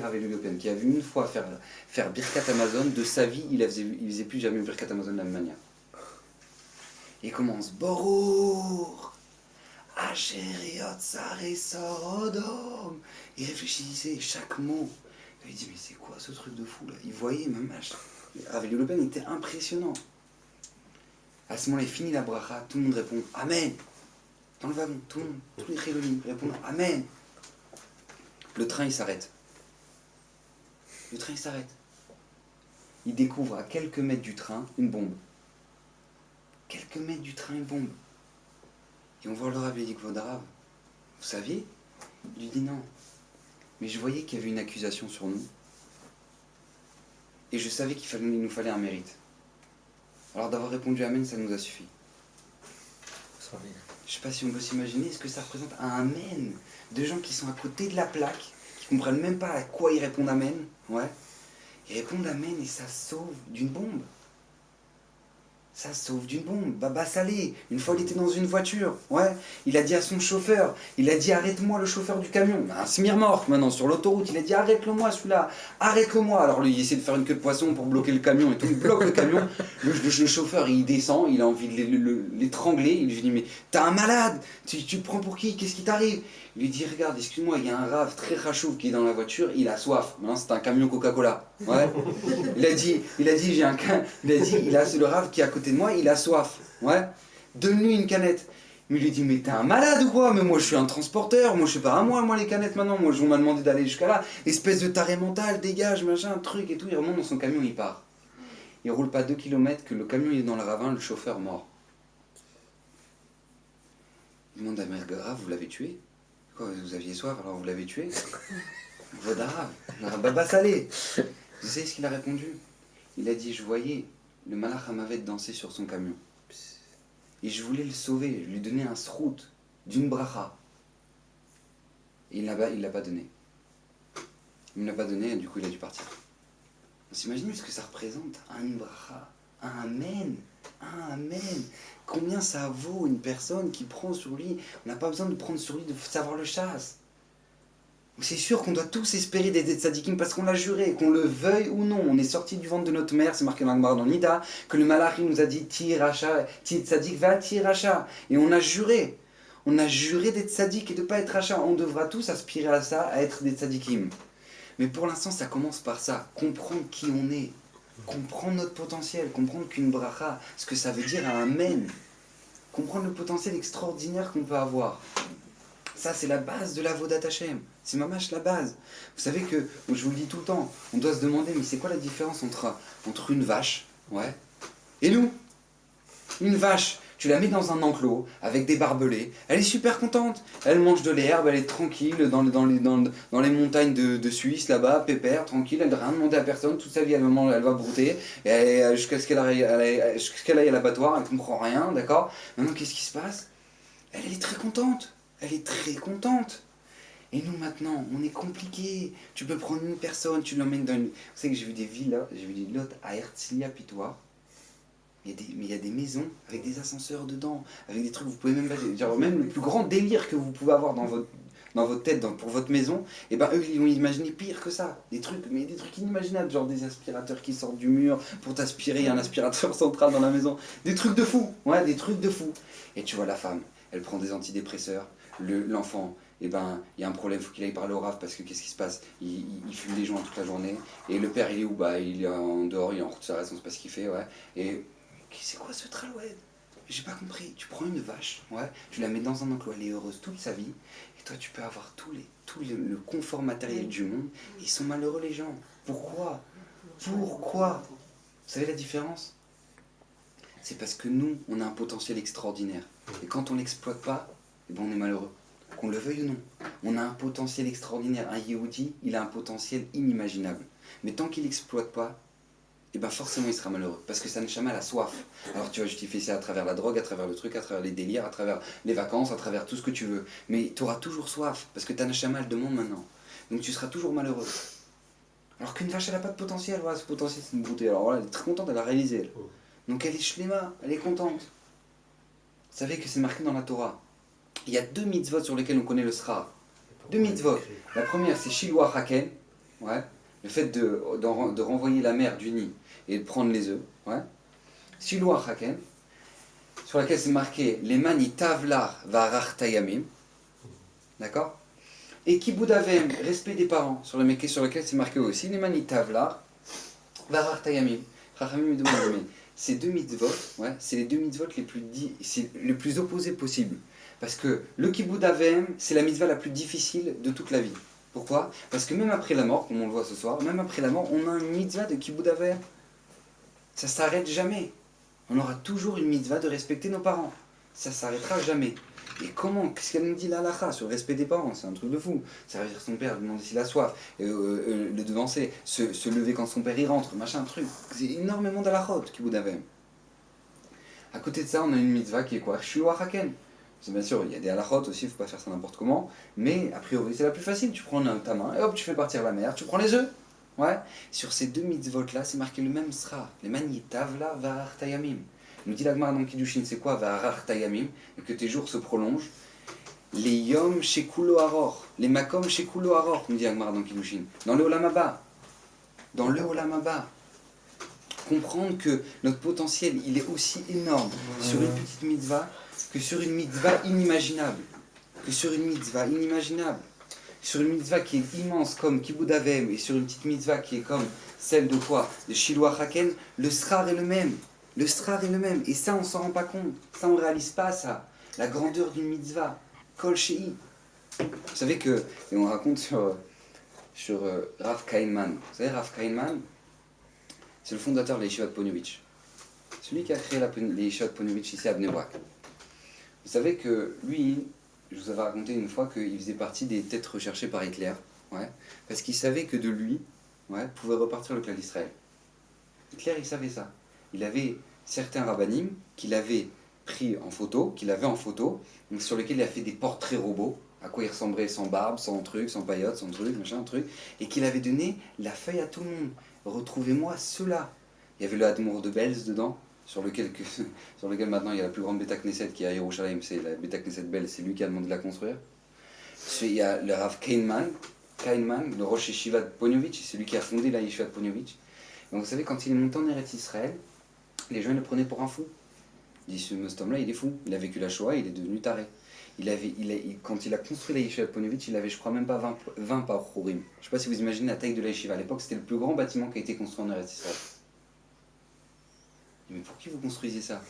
Rav Lopian, qui a vu une fois faire Birkat Amazon, de sa vie, il faisait plus jamais Birkat Amazon de la même manière. Et il commence, Borour Asher Yotzar Sorodom. Il réfléchissait chaque mot. Il dit, mais c'est quoi ce truc de fou là? Il voyait même Rav Le Pen était impressionnant. À ce moment-là, il finit la bracha, tout le monde répond Amen. Dans le wagon, tout le monde, tous les chilonim répondent Amen. Le train il s'arrête. Le train il s'arrête. Il découvre à quelques mètres du train une bombe. Quelques mètres du train, une bombe. Et on voit le Rav, il dit Kvodarav, vous saviez? Il lui dit non. Mais je voyais qu'il y avait une accusation sur nous. Et je savais qu'il nous fallait un mérite. Alors d'avoir répondu Amen, ça nous a suffi. Je ne sais pas si on peut s'imaginer ce que ça représente un Amen de gens qui sont à côté de la plaque, qui ne comprennent même pas à quoi ils répondent Amen. Ouais. Ils répondent Amen et ça sauve d'une bombe. Ça sauve d'une bombe. Baba Salé, une fois il était dans une voiture, ouais, il a dit à son chauffeur, il a dit arrête-moi le chauffeur du camion, un smirmorque maintenant sur l'autoroute, il a dit arrête-le-moi celui-là, arrête-le-moi. Alors lui il essaie de faire une queue de poisson pour bloquer le camion et tout, il bloque le camion, le chauffeur il descend, il a envie de l'étrangler, il lui dit mais t'es un malade, tu te prends pour qui, qu'est-ce qui t'arrive? Il lui dit regarde, excuse-moi, il y a un rave très rachouf qui est dans la voiture, il a soif. Maintenant c'est un camion Coca-Cola. Ouais. Il a dit il a le rave qui est à côté de moi, il a soif. Ouais. Donne-lui une canette. Il lui dit mais t'es un malade ou quoi? Mais moi je suis un transporteur, moi je sais pas à moi les canettes maintenant, moi on m'a demandé d'aller jusqu'à là, espèce de taré mental, dégage, machin, truc et tout, il remonte dans son camion, il part. Il roule pas 2 kilomètres que le camion est dans le ravin, le chauffeur mort. Il demande à Mergara, vous l'avez tué? Quoi, vous aviez soif, alors vous l'avez tué? Vodarav, Baba Salé. Vous savez ce qu'il a répondu? Il a dit, je voyais le malach Hamavet danser sur son camion. Et je voulais le sauver, je lui donner un srout d'une bracha. Et il l'a pas donné. Il ne l'a pas donné et du coup il a dû partir. On s'imagine ce que ça représente, un bracha, un amen, un amen. Combien ça vaut une personne qui prend sur lui? On n'a pas besoin de prendre sur lui, de savoir le chasse. C'est sûr qu'on doit tous espérer des tzadikim parce qu'on l'a juré, qu'on le veuille ou non. On est sorti du ventre de notre mère, c'est marqué dans le dans Nida, que le malach il nous a dit Tiracha, tzadik va tiracha. Et on a juré. On a juré d'être tzadik et de ne pas être racha. On devra tous aspirer à ça, à être des tzadikim. Mais pour l'instant, ça commence par ça. Comprendre qui on est. Comprendre notre potentiel. Comprendre qu'une bracha, ce que ça veut dire un amen. Comprendre le potentiel extraordinaire qu'on peut avoir. Ça, c'est la base de la Vodat Hashem. C'est mamash la base. Vous savez que, je vous le dis tout le temps, on doit se demander, mais c'est quoi la différence entre une vache, ouais, et nous? Une vache, tu la mets dans un enclos, avec des barbelés, elle est super contente, elle mange de l'herbe, elle est tranquille, dans les montagnes de Suisse, là-bas, pépère, tranquille, elle n'a rien demandé à personne, toute sa vie, elle va brouter, et jusqu'à ce qu'elle aille à l'abattoir, elle ne comprend rien, d'accord? Maintenant, qu'est-ce qui se passe? Elle est très contente. Elle est très contente. Et nous maintenant, on est compliqué. Tu peux prendre une personne, tu l'emmènes dans une... Vous savez que j'ai vu des villas, j'ai vu des lots à Herzliya Pitoir. Mais il y a des maisons avec des ascenseurs dedans, avec des trucs, vous pouvez même pas... Genre, même le plus grand délire que vous pouvez avoir dans votre tête, pour votre maison, et ben eux, ils ont imaginé pire que ça. Des trucs inimaginables, genre des aspirateurs qui sortent du mur pour t'aspirer, il y a un aspirateur central dans la maison. Des trucs de fou, ouais, des trucs de fou. Et tu vois la femme, elle prend des antidépresseurs. L'enfant, eh ben, il y a un problème, il faut qu'il aille parler au Rav parce que qu'est-ce qui se passe? Il fume des joints toute la journée. Et le père, il est où? Bah, il est en dehors, il est en route, ça reste, on sait pas ce qu'il fait, ouais. Et c'est quoi ce traloued? J'ai pas compris. Tu prends une vache, ouais, tu la mets dans un enclos, elle est heureuse toute sa vie. Et toi, tu peux avoir le confort matériel du monde. Et ils sont malheureux, les gens. Pourquoi? Pourquoi? Vous savez la différence? C'est parce que nous, on a un potentiel extraordinaire. Et quand on l'exploite pas, eh ben on est malheureux. Qu'on le veuille ou non. On a un potentiel extraordinaire. Un Yehudi, il a un potentiel inimaginable. Mais tant qu'il n'exploite pas, et ben forcément il sera malheureux. Parce que sa neshama, elle a soif. Alors tu vas justifier ça à travers la drogue, à travers le truc, à travers les délires, à travers les vacances, à travers tout ce que tu veux. Mais tu auras toujours soif, parce que ta neshama, elle demande maintenant. Donc tu seras toujours malheureux. Alors qu'une vache, elle n'a pas de potentiel. Voilà, ce potentiel, c'est une beauté. Alors voilà, elle est très contente, elle a réalisé. Elle. Donc elle est shlema, elle est contente. Vous savez que c'est marqué dans la Torah. Il y a 2 mitzvot sur lesquels on connaît le sra. 2 mitzvot. La première, c'est Shiloh Haken. Ouais. Le fait de renvoyer la mère du nid et de prendre les œufs. Ouais. Shiloh Haken. Sur laquelle c'est marqué les mani tavlar varach tayamim. D'accord. Et Kibud Avem, respect des parents, sur lequel c'est marqué aussi, les mani tavlar varach tayamim. Chachamim me demandent, mais ces 2 mitzvot, ouais, c'est les 2 mitzvot c'est le plus opposé possible. Parce que le Kibud Avem, c'est la mitzvah la plus difficile de toute la vie. Pourquoi? Parce que même après la mort, comme on le voit ce soir, même après la mort, on a une mitzvah de Kibud Avem. Ça ne s'arrête jamais. On aura toujours une mitzvah de respecter nos parents. Ça ne s'arrêtera jamais. Et comment? Qu'est-ce qu'elle nous dit la halakha sur le respect des parents? C'est un truc de fou. Servir son père, lui demander s'il a soif, le devancer, se lever quand son père y rentre, machin, truc. C'est énormément d'halachot, Kibud Avem. À côté de ça, on a une mitzvah qui est quoi? Shiloh Haken. C'est bien sûr, il y a des halachot aussi, il ne faut pas faire ça n'importe comment, mais a priori c'est la plus facile. Tu prends ta main et hop, tu fais partir la mer, tu prends les œufs. Ouais. Sur ces 2 mitzvot là, c'est marqué le même sra. Les mani tavla varach tayamim. Nous dit la Gemara dans Kiddushin, c'est quoi varach tayamim? Et que tes jours se prolongent. Les yom shekulo aror, les makom shekulo aror, nous dit la Gemara dans Kiddushin. Dans le olam haba. Dans le olam haba. Comprendre que notre potentiel, il est aussi énorme sur une petite mitzvah que sur une mitzvah inimaginable. Sur une mitzvah qui est immense comme Kibud Avem et sur une petite mitzvah qui est comme celle de quoi? De Shiloh Haken, le srar est le même. Le srar est le même. Et ça, on s'en rend pas compte. Ça, on réalise pas ça. La grandeur d'une mitzvah. Kol Shei. Vous savez que, et on raconte sur Rav Kainman. Vous savez, Rav Kainman, c'est le fondateur de l'Yeshiva de Ponevezh. Celui qui a créé l'Yeshiva de Ponevezh ici à Bnei Brak. Vous savez que lui, je vous avais raconté une fois qu'il faisait partie des têtes recherchées par Hitler, ouais, parce qu'il savait que de lui, ouais, pouvait repartir le clan d'Israël. Hitler, il savait ça. Il avait certains rabbanim qu'il avait pris en photo, sur lesquels il a fait des portraits robots, à quoi il ressemblait sans barbe, sans truc, sans paillotes, sans truc, machin, truc, et qu'il avait donné la feuille à tout le monde. Retrouvez-moi ceux-là. Il y avait le Admour de Belz dedans, sur lequel maintenant il y a la plus grande Beta Knesset qui est à Yerushalayim, c'est la Beta Knesset Belz, c'est lui qui a demandé de la construire. Il y a le Rav Kainman, le Rosh Yeshiva de Ponevezh, c'est lui qui a fondé la Yeshiva de Ponevezh. Donc vous savez, quand il est monté en Eretz Israël, les gens le prenaient pour un fou. Ils disent, ce homme-là, il est fou. Il a vécu la Shoah, il est devenu taré. Quand il a construit la Yeshiva de Ponevezh, il avait, je crois, même pas 20 par Hurim. Je ne sais pas si vous imaginez la taille de la Yeshiva. À l'époque, c'était le plus grand bâtiment qui a été construit en Eretz Israël. Mais pour qui vous construisez ça?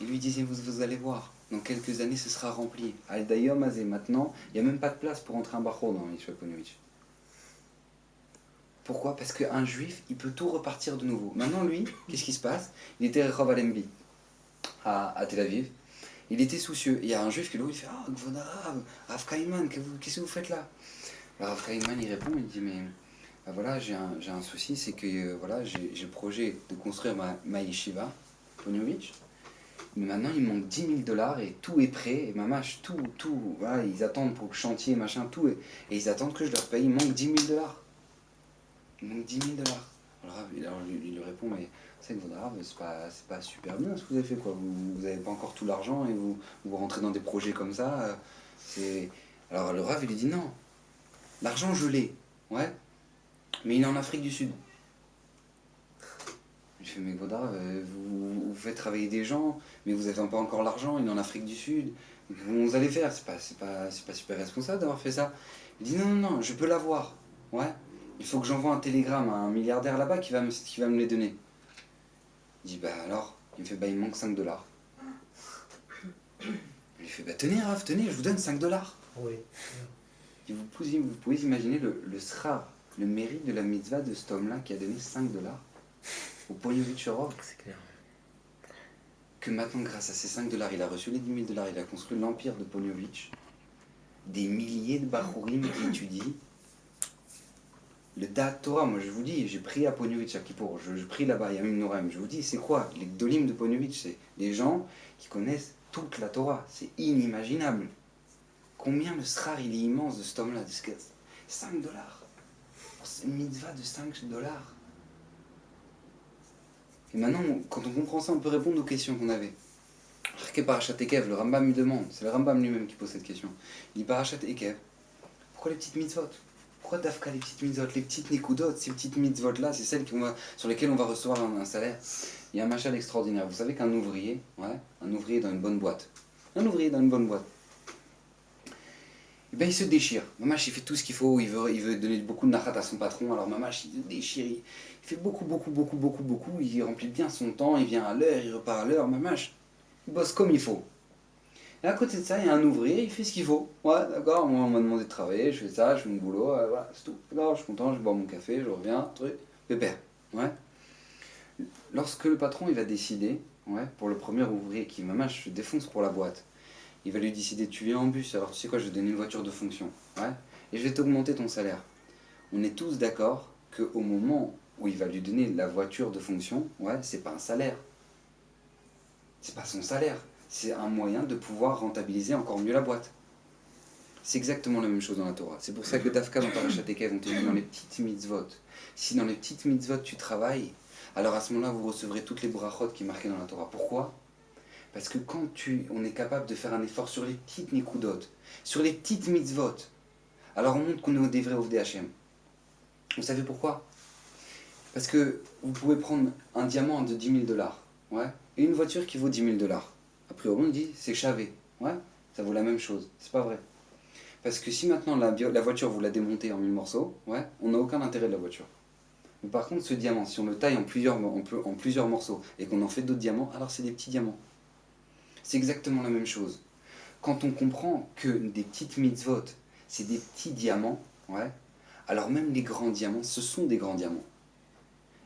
Il lui disait, vous allez voir, dans quelques années, ce sera rempli. Al-Dayom Azé, maintenant, il n'y a même pas de place pour entrer un Bachor dans la Yeshiva de Ponevezh. Pourquoi? Parce qu'un juif, il peut tout repartir de nouveau. Maintenant, lui, qu'est-ce qui se passe? Il était Rechov Alembi à Tel Aviv. Il était soucieux. Et il y a un juif qui lui fait, ah, Gvod Arav, Rav Kainman, qu'est-ce que vous faites là? Alors, Rav Kainman, il répond, il dit, mais voilà, j'ai un souci, c'est que voilà, j'ai le projet de construire ma yeshiva, Ponevezh. Mais maintenant, il manque 10 000 $ et tout est prêt. Et mamache, tout, voilà, ils attendent pour le chantier, machin, tout. Et ils attendent que je leur paye. Il manque 10 000 $. Il manque 10 000 $. Alors il lui répond, mais c'est que votre Rav, c'est pas super bien ce que vous avez fait, quoi. Vous n'avez pas encore tout l'argent et vous rentrez dans des projets comme ça. Alors le Rav, il lui dit, non, l'argent je l'ai, ouais, mais il est en Afrique du Sud. Je fais, mais Godard, vous faites travailler des gens, mais vous n'avez pas encore l'argent, il est en Afrique du Sud. Comment vous allez faire? C'est pas super responsable d'avoir fait ça. Il dit, non, je peux l'avoir, ouais. Il faut que j'envoie un télégramme à un milliardaire là-bas qui va me les donner. Il dit, bah alors, il me fait, bah il me manque 5 $. Il lui fait, bah tenez Rav, tenez, je vous donne 5 $. Oui. Et vous pouvez imaginer le srar, le mérite de la mitzvah de cet homme-là qui a donné 5 $ au Ponevezh Shorov. C'est clair. Que maintenant, grâce à ces 5 $, il a reçu les 10 000 $, il a construit l'empire de Ponevezh. Des milliers de Bachurim qui étudient Le Da'at Torah, moi je vous dis, j'ai prié à Ponyovitch à Kippour, je prie là-bas, Yamim Noraim, je vous dis, c'est quoi? Les Gdolim de Ponyovitch, c'est des gens qui connaissent toute la Torah, c'est inimaginable. Combien le srar il est immense de cet homme-là? 5 dollars. C'est une mitzvah de 5 dollars. Et maintenant, quand on comprend ça, on peut répondre aux questions qu'on avait. Parashat Ekev, le Rambam lui demande, c'est le Rambam lui-même qui pose cette question. Il dit Parashat Ekev, pourquoi les petites mitzvot? Pourquoi Dafka les petites mitzvot, les petites nekudot, ces petites mitzvot-là, c'est celles sur lesquelles on va recevoir un salaire? Il y a un machal extraordinaire. Vous savez qu'un ouvrier, un ouvrier dans une bonne boîte, eh ben, il se déchire. Mamash, il fait tout ce qu'il faut, il veut donner beaucoup de nachat à son patron, alors Mamash, il se déchire, il fait beaucoup, il remplit bien son temps, il vient à l'heure, il repart à l'heure, Mamash, il bosse comme il faut. Et à côté de ça, il y a un ouvrier, il fait ce qu'il faut. Ouais, d'accord, moi on m'a demandé de travailler, je fais ça, je fais mon boulot, voilà, c'est tout. D'accord, je suis content, je bois mon café, je reviens, truc, pépère. Ouais. Lorsque le patron il va décider, pour le premier ouvrier qui Mamash se défonce pour la boîte, il va lui décider, tu viens en bus, alors tu sais quoi, je vais te donner une voiture de fonction, et je vais t'augmenter ton salaire. On est tous d'accord qu'au moment où il va lui donner la voiture de fonction, c'est pas un salaire. C'est pas son salaire. C'est un moyen de pouvoir rentabiliser encore mieux la boîte. C'est exactement la même chose dans la Torah. C'est pour ça que Dafka dans Parashat Ekev, on te dit dans les petites mitzvot. Si dans les petites mitzvot tu travailles, alors à ce moment-là vous recevrez toutes les brachot qui sont marquées dans la Torah. Pourquoi ? Parce que quand on est capable de faire un effort sur les petites nikudot, sur les petites mitzvot, alors on montre qu'on est des vrais Ovdei Hashem. Vous savez pourquoi ? Parce que vous pouvez prendre un diamant de 10 000 dollars, et une voiture qui vaut 10 000 dollars. A priori, on dit c'est chavé, ça vaut la même chose. C'est pas vrai. Parce que si maintenant la voiture vous la démontez en 1000 morceaux, on n'a aucun intérêt de la voiture. Mais par contre, ce diamant, si on le taille en plusieurs morceaux et qu'on en fait d'autres diamants, alors c'est des petits diamants. C'est exactement la même chose. Quand on comprend que des petites mitzvot, c'est des petits diamants, alors même les grands diamants, ce sont des grands diamants.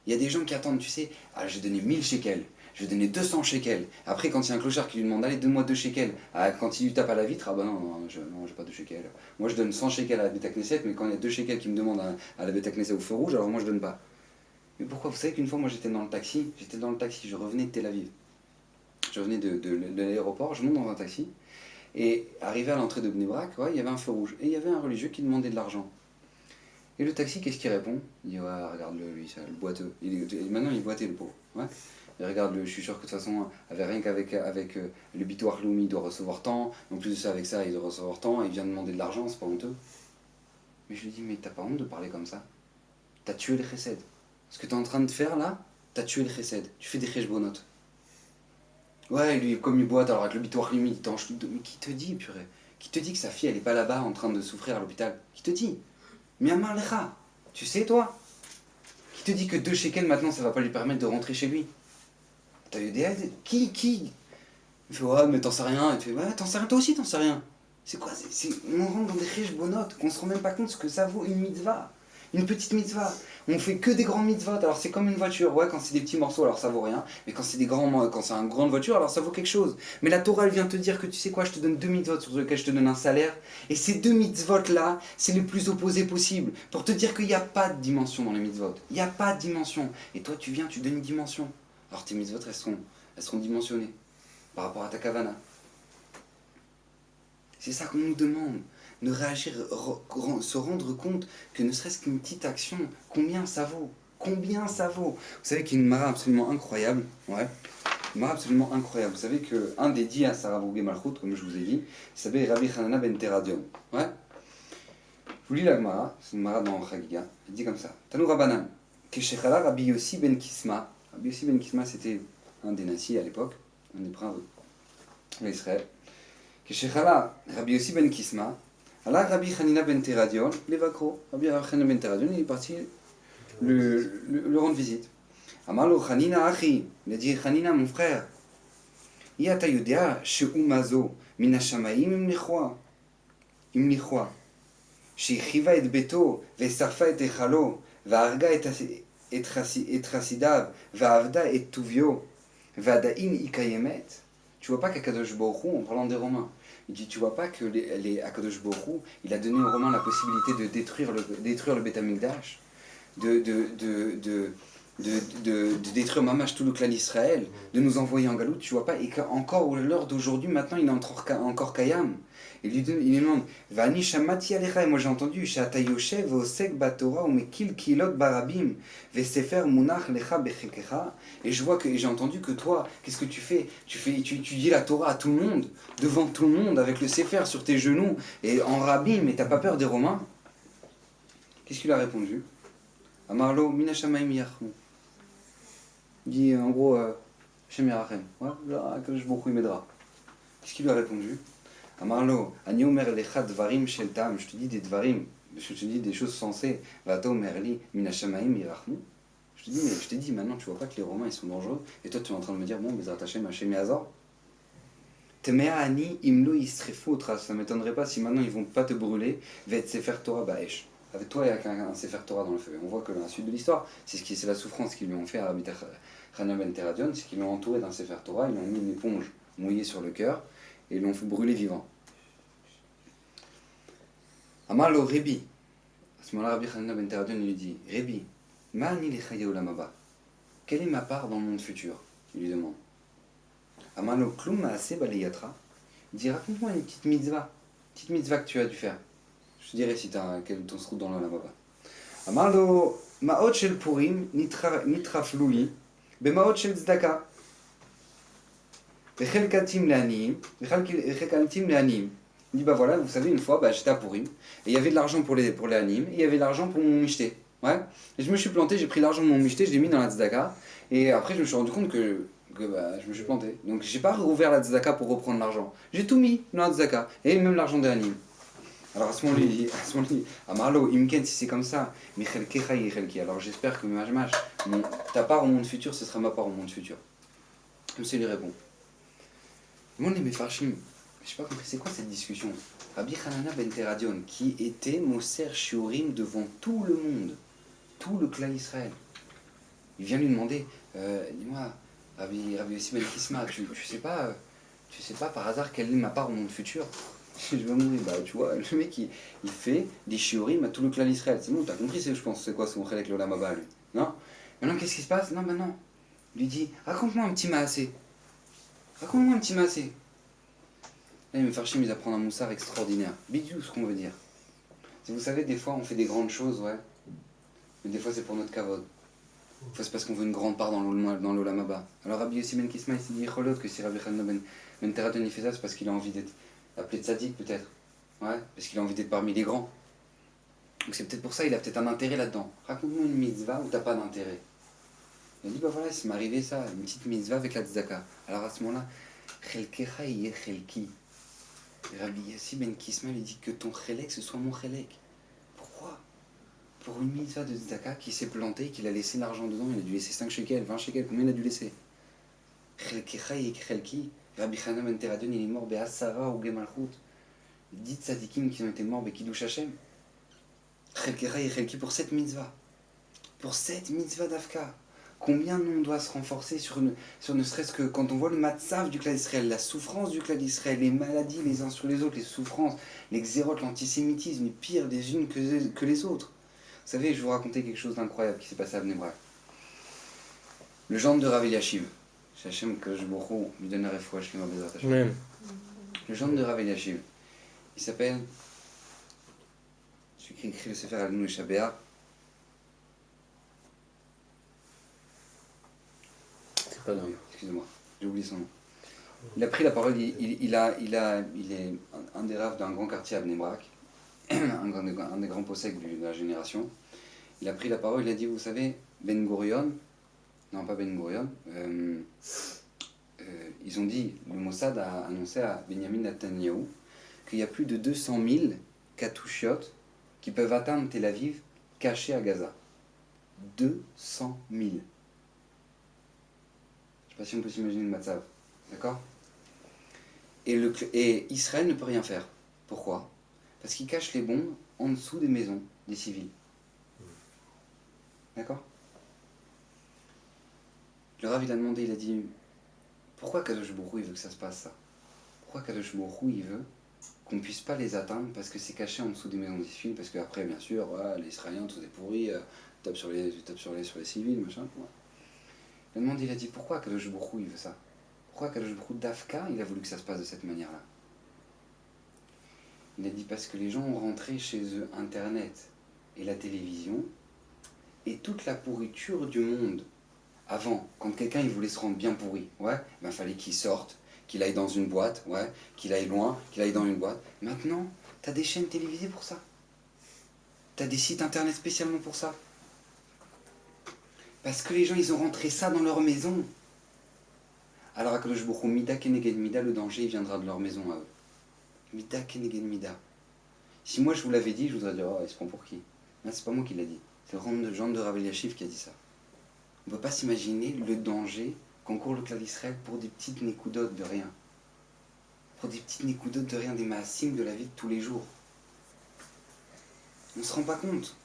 Il y a des gens qui attendent, tu sais, j'ai donné 1000 shekels, je vais donner 200 shekels. Après, quand il y a un clochard qui lui demande, allez, donne-moi 2 shekels, quand il lui tape à la vitre, non, j'ai pas 2 shekels. Moi, je donne 100 shekels à la Beth Knesset, mais quand il y a 2 shekels qui me demandent à la Beth Knesset au feu rouge, alors moi, je donne pas. Mais pourquoi ? Vous savez qu'une fois, moi, j'étais dans le taxi, je revenais de Tel Aviv. Je revenais de l'aéroport, je monte dans un taxi, et arrivé à l'entrée de Bnei Brak, il y avait un feu rouge, et il y avait un religieux qui demandait de l'argent. Et le taxi, qu'est-ce qu'il répond ? Il dit, regarde-le, lui, ça, le boiteux. Maintenant, il boitait, le pauvre. Et regarde-le, je suis sûr que de toute façon, rien qu'avec le Bitoir Loumi, il doit recevoir tant. En plus de ça, avec ça, il doit recevoir tant. Il vient demander de l'argent, c'est pas honteux. Mais je lui dis, mais t'as pas honte de parler comme ça ? T'as tué le chesed. Ce que t'es en train de faire là, t'as tué le chesed. Tu fais des cheshbonot. Ouais, lui, comme il boite, alors avec le Bitoir Loumi, il t'enche. Mais qui te dit, purée ? Qui te dit que sa fille, elle est pas là-bas en train de souffrir à l'hôpital ? Qui te dit ? Miamar Lecha, tu sais toi ? Qui te dit que 2 shekels maintenant ça va pas lui permettre de rentrer chez lui ? T'as eu des aides ? Qui ? Il fait mais t'en sais rien. Et tu fais t'en sais rien, toi aussi t'en sais rien. C'est quoi ? On rentre dans des cheshbonot, qu'on se rend même pas compte ce que ça vaut une mitzvah. Une petite mitzvah. On fait que des grandes mitzvahs. Alors c'est comme une voiture, quand c'est des petits morceaux alors ça vaut rien. Mais quand c'est quand c'est une grande voiture alors ça vaut quelque chose. Mais la Torah elle vient te dire que tu sais quoi, je te donne 2 mitzvot sur lesquels je te donne un salaire. Et ces 2 mitzvot là, c'est le plus opposé possible. Pour te dire qu'il n'y a pas de dimension dans les mitzvot. Il n'y a pas de dimension. Et toi tu viens, tu donnes une dimension. Alors tes mitzvot elles seront dimensionnées par rapport à ta kavana. C'est ça qu'on nous demande. De réagir, se rendre compte que ne serait-ce qu'une petite action, combien ça vaut ? Combien ça vaut ? Vous savez qu'il y a une mara absolument incroyable, une mara absolument incroyable. Vous savez qu'un des 10 à Sarah Bourguet Malchut, comme je vous ai dit, il s'appelle Rabbi Hanana ben Teradion. Je vous lis la mara, c'est une mara dans Chagiga, il dit comme ça. Tanou Rabbanan, Keshechala Rabbi Yossi ben Kisma. Rabbi Yossi ben Kisma, c'était un des nazis à l'époque, un des princes d'Israël. Keshechala Rabbi Yossi ben Kisma. Alors Rabbi Hanina ben Teradion, les vacros. Rabbi Hanina ben Teradion, il est parti le rendre visite. Amalo Hanina Achi, il a dit Hanina mon frère. Yata Yudea, Sheumazo, Mina Shamaim imlichwa. Shechiva et beto, Vesarfa et echalo, Varga et Trasidav, Vaavda et Tuvio, Vadain ikayemet. Tu vois pas qu'Akadosh Baruch Hu, en parlant des Romains, il dit, tu vois pas que Akadosh Baruch Hu, il a donné aux Romains la possibilité de détruire le Beth Amikdash. de détruire Mamash tout le clan d'Israël, de nous envoyer en Galoute, tu vois pas, et qu'encore au l'heure d'aujourd'hui, maintenant, il est encore Kayam. Il lui demande, Vani Shamati Alecha, et moi j'ai entendu, Shata Yoshev, Osek Batora, Umekil Kilot Barabim, Vesefer Munach Lecha Bechekecha, et je vois que, et j'ai entendu que toi, qu'est-ce que tu fais? Tu dis la Torah à tout le monde, devant tout le monde, avec le Sefer sur tes genoux, et en Rabim, et t'as pas peur des Romains? Qu'est-ce qu'il a répondu? Amarlo, Mina Shamaim Yachmu. Il dit en gros, Shem Yarachem. Ouais, là, que je beaucoup m'aidera. Qu'est-ce qu'il lui a répondu? Amarlo, Ani Omer Lecha Dvarim Shel Tam. Je te dis des Dvarim, je te dis des choses sensées. Vato Merli, Mina Shamaim Yirachmu. Je te dis, mais je t'ai dit, maintenant tu vois pas que les Romains ils sont dangereux. Et toi tu es en train de me dire, bon, Bezrat Hashem, Hashem Yazor. Temea Ani Imlo Yisrefu. Ça m'étonnerait pas si maintenant ils vont pas te brûler. Vet Sefer Torah Baesh. Avec toi, il y a un Sefer Torah dans le feu. On voit que la suite de l'histoire, c'est la souffrance qu'ils lui ont fait à Rabbi Hanina ben Teradion, c'est qu'ils l'ont entouré d'un Sefer Torah, ils lui ont mis une éponge mouillée sur le cœur et ils l'ont fait brûler vivant. Amar lo Rebi. À ce moment-là, Rabbi Hanina ben Teradion lui dit, Rebi, ma'ani lechaye olam haba. Quelle est ma part dans le monde futur? Il lui demande. Amar lo klum ma'aseh baleyatra. Il dit, raconte-moi une petite mitzvah que tu as dû faire. Je te dirai si tu as ton route dans l'olam haba. Amarlo ma'ot shel purim nitraflu li bema'ot shel tzedaka vechelkatim le'aniyim. Il dit bah voilà, vous savez, une fois j'étais à Purim et il y avait de l'argent pour les aniyim et il y avait de l'argent pour mon michté. Ouais. Et je me suis planté, j'ai pris l'argent de mon michté, je l'ai mis dans la tzedaka et après je me suis rendu compte que je me suis planté. Donc j'ai pas rouvert la tzedaka pour reprendre l'argent. J'ai tout mis dans la tzedaka et même l'argent des aniyim. Alors à ce moment-là, il dit, Amarlo, Imken, si c'est comme ça, Michel Kecha Yichelki. Alors j'espère que ta part au monde futur, ce sera ma part au monde futur. Comme ça, il lui répond. Moi, les Mefarshim, je n'ai pas compris, c'est quoi cette discussion? Rabbi Hanina ben Teradion, qui était Moser Shiurim devant tout le monde, tout le clan Israël. Il vient lui demander, dis-moi, Rabbi Yossi ben Kisma, tu sais pas par hasard quelle est ma part au monde futur? Je vais mourir, tu vois, le mec il fait des shiurim à tout le clan d'Israël. C'est bon, t'as compris, je pense, c'est quoi son chelek l'olam haba, lui? Non? Maintenant, qu'est-ce qui se passe? Non, maintenant, il lui dit, raconte-moi un petit maasé. Raconte-moi un petit maasé. Là, il me fait ils apprennent un moussard extraordinaire. Bidou, ce qu'on veut dire. Vous savez, des fois, on fait des grandes choses, ouais. Mais des fois, c'est pour notre kavod. Des fois, c'est parce qu'on veut une grande part dans l'olam haba. Alors, Rabbi Yossi ben Kisma, il s'est dit, que si Rabbi Hanina ben Teradion, il fait ça, c'est parce qu'il a envie d'être appelé tzaddik peut-être, ouais, parce qu'il a envie d'être parmi les grands. Donc c'est peut-être pour ça, il a peut-être un intérêt là-dedans. Raconte-moi une mitzvah où t'as pas d'intérêt. Il a dit, bah voilà, il m'est arrivé ça, une petite mitzvah avec la tzedaka. Alors à ce moment-là, chelkecha yeh chelki. Rabbi Yossi ben Kisma lui dit que ton chelek, ce soit mon chelek. Pourquoi? Pour une mitzvah de tzedaka qui s'est plantée, qu'il a laissé l'argent dedans, il a dû laisser 5 shekels, 20 shekels, combien il a dû laisser? Chelkecha yeh chelki. Rabbi Hanina ben Teradion, il est mort Be'asara ou Gemalchut. 10 tzadikim qui ont été morts Be'Kiddush Hashem. Chelkecha et Chelki pour cette mitzvah. Pour cette mitzvah d'Afka. Combien on doit se renforcer sur ne serait-ce que quand on voit le matzav du clan d'Israël, la souffrance du clan d'Israël, les maladies les uns sur les autres, les souffrances, les xérotes, l'antisémitisme, pire les unes que les autres. Vous savez, je vais vous raconter quelque chose d'incroyable qui s'est passé à Bnei Brak. Le gendre de Rav Eliashiv. Hachem que je lui donne la refoua, je lui Bezrat Hashem. Le gendre de Rav Eliashiv, il s'appelle, celui qui écrit le Sefer Alinu et Shabéa. C'est pas grave. Excusez-moi, j'ai oublié son nom. Il a pris la parole, il est un des raves d'un grand quartier à Bnei Brak, un des grands possèques de la génération. Il a pris la parole, il a dit, vous savez, Ben Gurion, non pas Ben Gurion, ils ont dit, le Mossad a annoncé à Benjamin Netanyahu qu'il y a plus de 200 000 katouchiotes qui peuvent atteindre Tel Aviv cachés à Gaza. 200 000. Je ne sais pas si on peut s'imaginer le matzav, d'accord? Et Israël ne peut rien faire. Pourquoi? Parce qu'ils cachent les bombes en dessous des maisons des civils. D'accord? Le Rav il a demandé, il a dit, pourquoi Kadosh Baruch Hu il veut que ça se passe ça? Pourquoi Kadosh Baruch Hu il veut qu'on ne puisse pas les atteindre parce que c'est caché en dessous des maisons des civils? Parce qu'après, bien sûr, les Israéliens, tous des pourris, sur les civils, machin. Ouais. Le monde, il a dit pourquoi Kadosh Baruch Hu, il veut ça? Pourquoi Kadosh Baruch Hu, Dafka, il a voulu que ça se passe de cette manière-là? Il a dit parce que les gens ont rentré chez eux Internet et la télévision et toute la pourriture du monde. Avant, quand quelqu'un il voulait se rendre bien pourri, ouais, ben fallait qu'il sorte, qu'il aille dans une boîte, ouais, qu'il aille loin, qu'il aille dans une boîte. Maintenant, t'as des chaînes télévisées pour ça. T'as des sites internet spécialement pour ça. Parce que les gens, ils ont rentré ça dans leur maison. Alors, Akadosh Baruch Hu, Mida Keneged Mida, le danger, il viendra de leur maison à eux. Mida Keneged Mida. Si moi je vous l'avais dit, je vous aurais dit, oh, il se prend pour qui? Là, c'est pas moi qui l'a dit. C'est le Jean de Rav Eliashiv qui a dit ça. On ne peut pas s'imaginer le danger qu'encourt le clan d'Israël pour des petites nécoudotes de rien. Pour des petites nécoudotes de rien, des maasim de la vie de tous les jours. On ne se rend pas compte.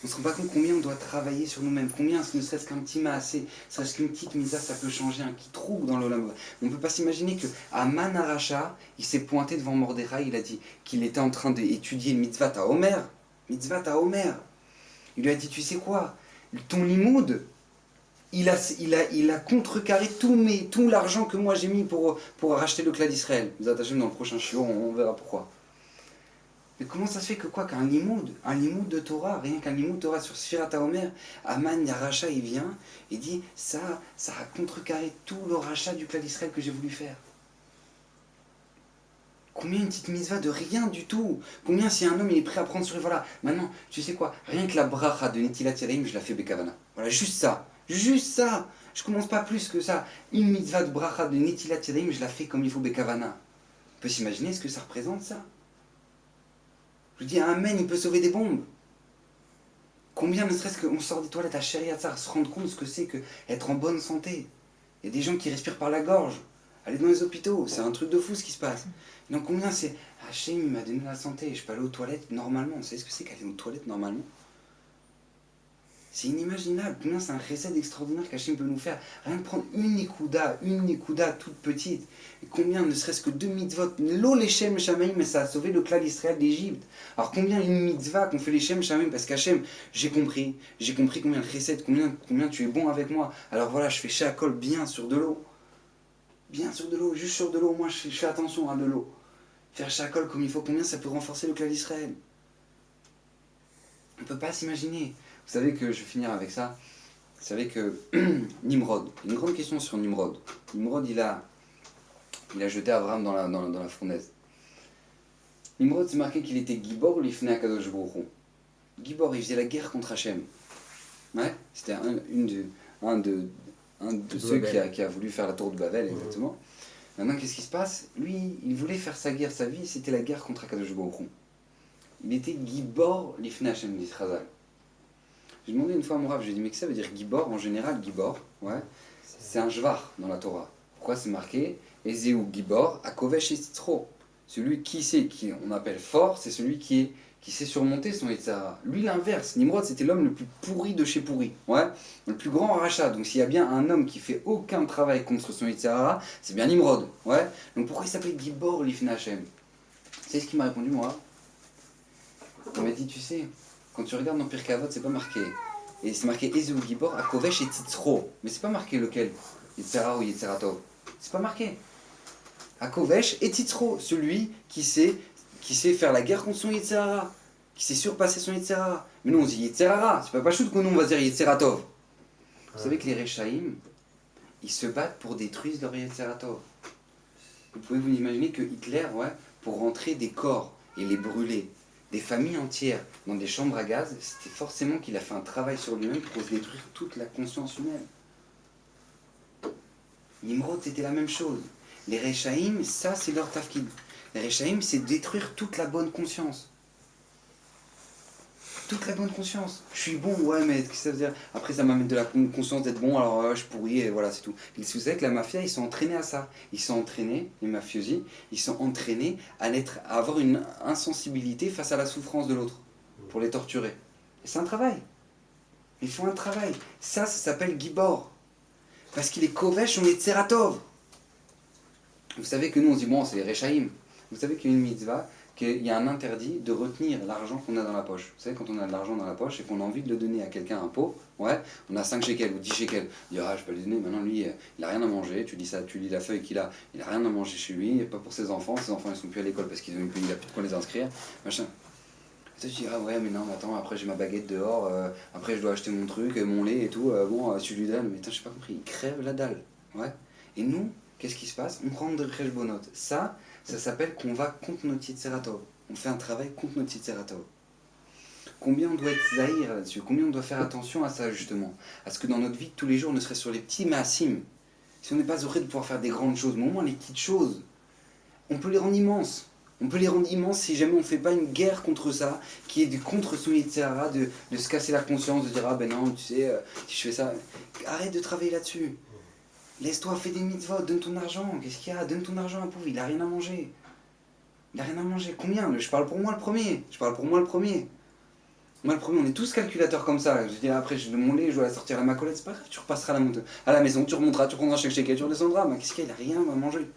On ne se rend pas compte combien on doit travailler sur nous-mêmes. Combien, ne serait-ce qu'un petit maassé, ne serait-ce qu'une petite misa, ça peut changer un petit trou dans l'olam. On ne peut pas s'imaginer que Aman Aracha, il s'est pointé devant Mordechai, il a dit qu'il était en train d'étudier Mitzvat à Omer. Mitzvat à Omer. Il lui a dit, tu sais quoi, ton limoud, il a contrecarré tout l'argent que moi j'ai mis pour racheter le clan d'Israël. Vous attachez dans le prochain chiot, on verra pourquoi. Mais comment ça se fait que quoi qu'un limoud de Torah, rien qu'un limoud de Torah sur Sfirat HaOmer, Aman Yaracha, il vient et dit ça a contrecarré tout le rachat du clan d'Israël que j'ai voulu faire. Combien une petite mitzvah de rien du tout? Combien si un homme il est prêt à prendre sur... Voilà, maintenant, tu sais quoi? Rien que la bracha de Netilat Yadayim, je la fais Bekavana. Voilà, juste ça. Juste ça. Je commence pas plus que ça. Une mitzvah de bracha de Netilat Yadayim, je la fais comme il faut Bekavana. On peut s'imaginer ce que ça représente, ça? Je dis, un amen, il peut sauver des bombes. Combien ne serait-ce qu'on sort des toilettes à Sheriatzar, se rendre compte de ce que c'est que être en bonne santé? Il y a des gens qui respirent par la gorge. Aller dans les hôpitaux, c'est un truc de fou ce qui se passe. Donc combien c'est Hachem, il m'a donné la santé, je peux aller aux toilettes normalement. Vous savez ce que c'est qu'aller aux toilettes normalement? C'est inimaginable. Combien c'est un recette extraordinaire qu'Hachem peut nous faire. Rien de prendre une écouda toute petite. Et combien, ne serait-ce que 2 mitzvot, l'eau les Shem Shamaim, mais ça a sauvé le clan d'Israël d'Égypte. Alors combien une mitzvah qu'on fait les Shem Shamaim, parce qu'Hachem, j'ai compris combien de recettes, combien tu es bon avec moi. Alors voilà, je fais Shakol bien sur de l'eau. Bien sur de l'eau, juste sur de l'eau, moi je fais attention à de l'eau. Faire Shakol comme il faut, combien ça peut renforcer le clan d'Israël? On ne peut pas s'imaginer. Vous savez que, je vais finir avec ça, vous savez que Nimrod, une grande question sur Nimrod. Nimrod, il a jeté Abraham dans la fournaise. Nimrod, c'est marqué qu'il était Gibor, l'Ifne Akadosh Baruch Hu. Gibor, il faisait la guerre contre Hachem. Ouais, c'était un de ceux qui a voulu faire la tour de Babel, exactement. Maintenant, qu'est-ce qui se passe? Lui, il voulait faire sa guerre, sa vie, c'était la guerre contre Akadosh Baruch Hu. Il était Gibor, l'Ifne Hachem, dit Chazal. J'ai demandé une fois à mon Rav, je lui ai dit, mais que ça veut dire Gibor? En général, Gibor, ouais, c'est un Jvar dans la Torah. Pourquoi c'est marqué Ezeu Gibor, Akovesh et Tzitro. Celui qui on appelle fort, c'est celui qui sait surmonter son Yetzara. Lui, l'inverse. Nimrod, c'était l'homme le plus pourri de chez pourri. Ouais, le plus grand rachat. Donc, s'il y a bien un homme qui fait aucun travail contre son Yetzara, c'est bien Nimrod. Ouais. Donc, pourquoi il s'appelait Gibor l'Ifne Hachem? C'est ce qu'il m'a répondu, moi. Il m'a dit, tu sais, quand tu regardes dans Pirkei Avot, c'est pas marqué. Et c'est marqué Ezeu Gibor, Akovesh et Tzitro. Mais c'est pas marqué lequel? Yetzara ou Yetzaratov. C'est pas marqué. Akovesh et Tzitro, celui qui sait faire la guerre contre son Yetzara, qui sait surpasser son Yetzara. Mais nous on dit Yetzara, c'est pas chute que nous on va dire Yetzaratov. Vous savez que les Rechaïm, ils se battent pour détruire leur Yetzaratov. Vous pouvez vous imaginer que Hitler, ouais, pour rentrer des corps et les brûler, des familles entières dans des chambres à gaz, c'était forcément qu'il a fait un travail sur lui-même pour détruire toute la conscience humaine. Nimrod, c'était la même chose. Les Rechaïm, ça c'est leur tafkid. Les Rechaïm, c'est détruire toute la bonne conscience. Toute la bonne conscience. Je suis bon, ouais, mais qu'est-ce que ça veut dire? Après, ça m'amène de la conscience d'être bon, alors je pourris, et voilà, c'est tout. Vous savez que la mafia, ils sont entraînés à ça. Ils sont entraînés, les mafiosi, ils sont entraînés à avoir une insensibilité face à la souffrance de l'autre, pour les torturer. Et c'est un travail. Ils font un travail. Ça s'appelle Gibor. Parce qu'il est Kovesh, on est Tseratov. Vous savez que nous, on dit, bon, c'est les Rechaïm. Vous savez qu'il y a une mitzvah, qu'il y a un interdit de retenir l'argent qu'on a dans la poche. Vous savez, quand on a de l'argent dans la poche et qu'on a envie de le donner à quelqu'un un pot, ouais, on a 5 shekels ou 10 shekels. On dit, ah, je peux le donner, maintenant lui, il a rien à manger, tu lis ça, tu lis la feuille qu'il a, il a rien à manger chez lui, pas pour ses enfants ils sont plus à l'école parce qu'il a plus de quoi les inscrire, machin. Et toi, tu dis, ah ouais, mais non, mais attends, après j'ai ma baguette dehors, après je dois acheter mon truc, mon lait et tout, bon, tu lui donnes, mais putain, j'ai pas compris, il crève la dalle, ouais. Et nous, qu'est-ce qui se passe? On prend de kheshbonot. Ça s'appelle qu'on va contre notre Yetzer-Hatov. On fait un travail contre notre Yetzer-Hatov. Combien on doit être zahir là-dessus? Combien on doit faire attention à ça, justement? À ce que dans notre vie de tous les jours, on ne serait sur les petits maasim. Si on n'est pas heureux de pouvoir faire des grandes choses, mais au moins les petites choses, on peut les rendre immenses. On peut les rendre immenses si jamais on ne fait pas une guerre contre ça, qui est contre son Yetzer-Hara, de se casser la conscience, de dire, ah ben non, tu sais, si je fais ça, arrête de travailler là-dessus. Laisse-toi, fais des mitzvot, donne ton argent. Qu'est-ce qu'il y a? Donne ton argent à un pauvre, il a rien à manger. Il a rien à manger. Combien? Je parle pour moi le premier. Moi le premier, on est tous calculateurs comme ça. Je dis après, j'ai mon lait, je dois la sortir à ma collègue, c'est pas grave, tu repasseras à la maison, tu remonteras, tu prendras chaque chèque, tu redescendras. Mais qu'est-ce qu'il y a? Il a rien à manger.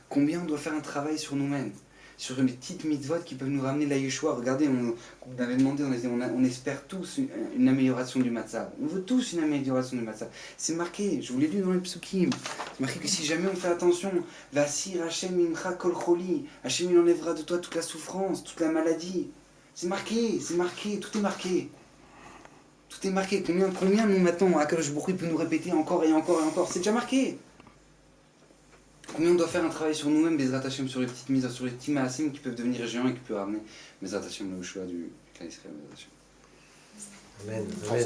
Combien on doit faire un travail sur nous-mêmes? Sur les petites mitzvot qui peuvent nous ramener la Yeshua. Regardez, on avait demandé, on espère tous une amélioration du matzah. On veut tous une amélioration du matzah. C'est marqué, je vous l'ai lu dans les psukim. C'est marqué que si jamais on fait attention, Vasir Hashem imcha kol choli, Hashem il enlèvera de toi toute la souffrance, toute la maladie. C'est marqué, tout est marqué. Tout est marqué. Combien nous maintenant, Akadosh Baruch Hu peut nous répéter encore et encore et encore? C'est déjà marqué. Combien on doit faire un travail sur nous-mêmes, Bezrat Hashem, sur les petites mises, sur les petits maasim qui peuvent devenir géants et qui peuvent ramener Bezrat Hashem le choix du clan Israël. Amen. Amen.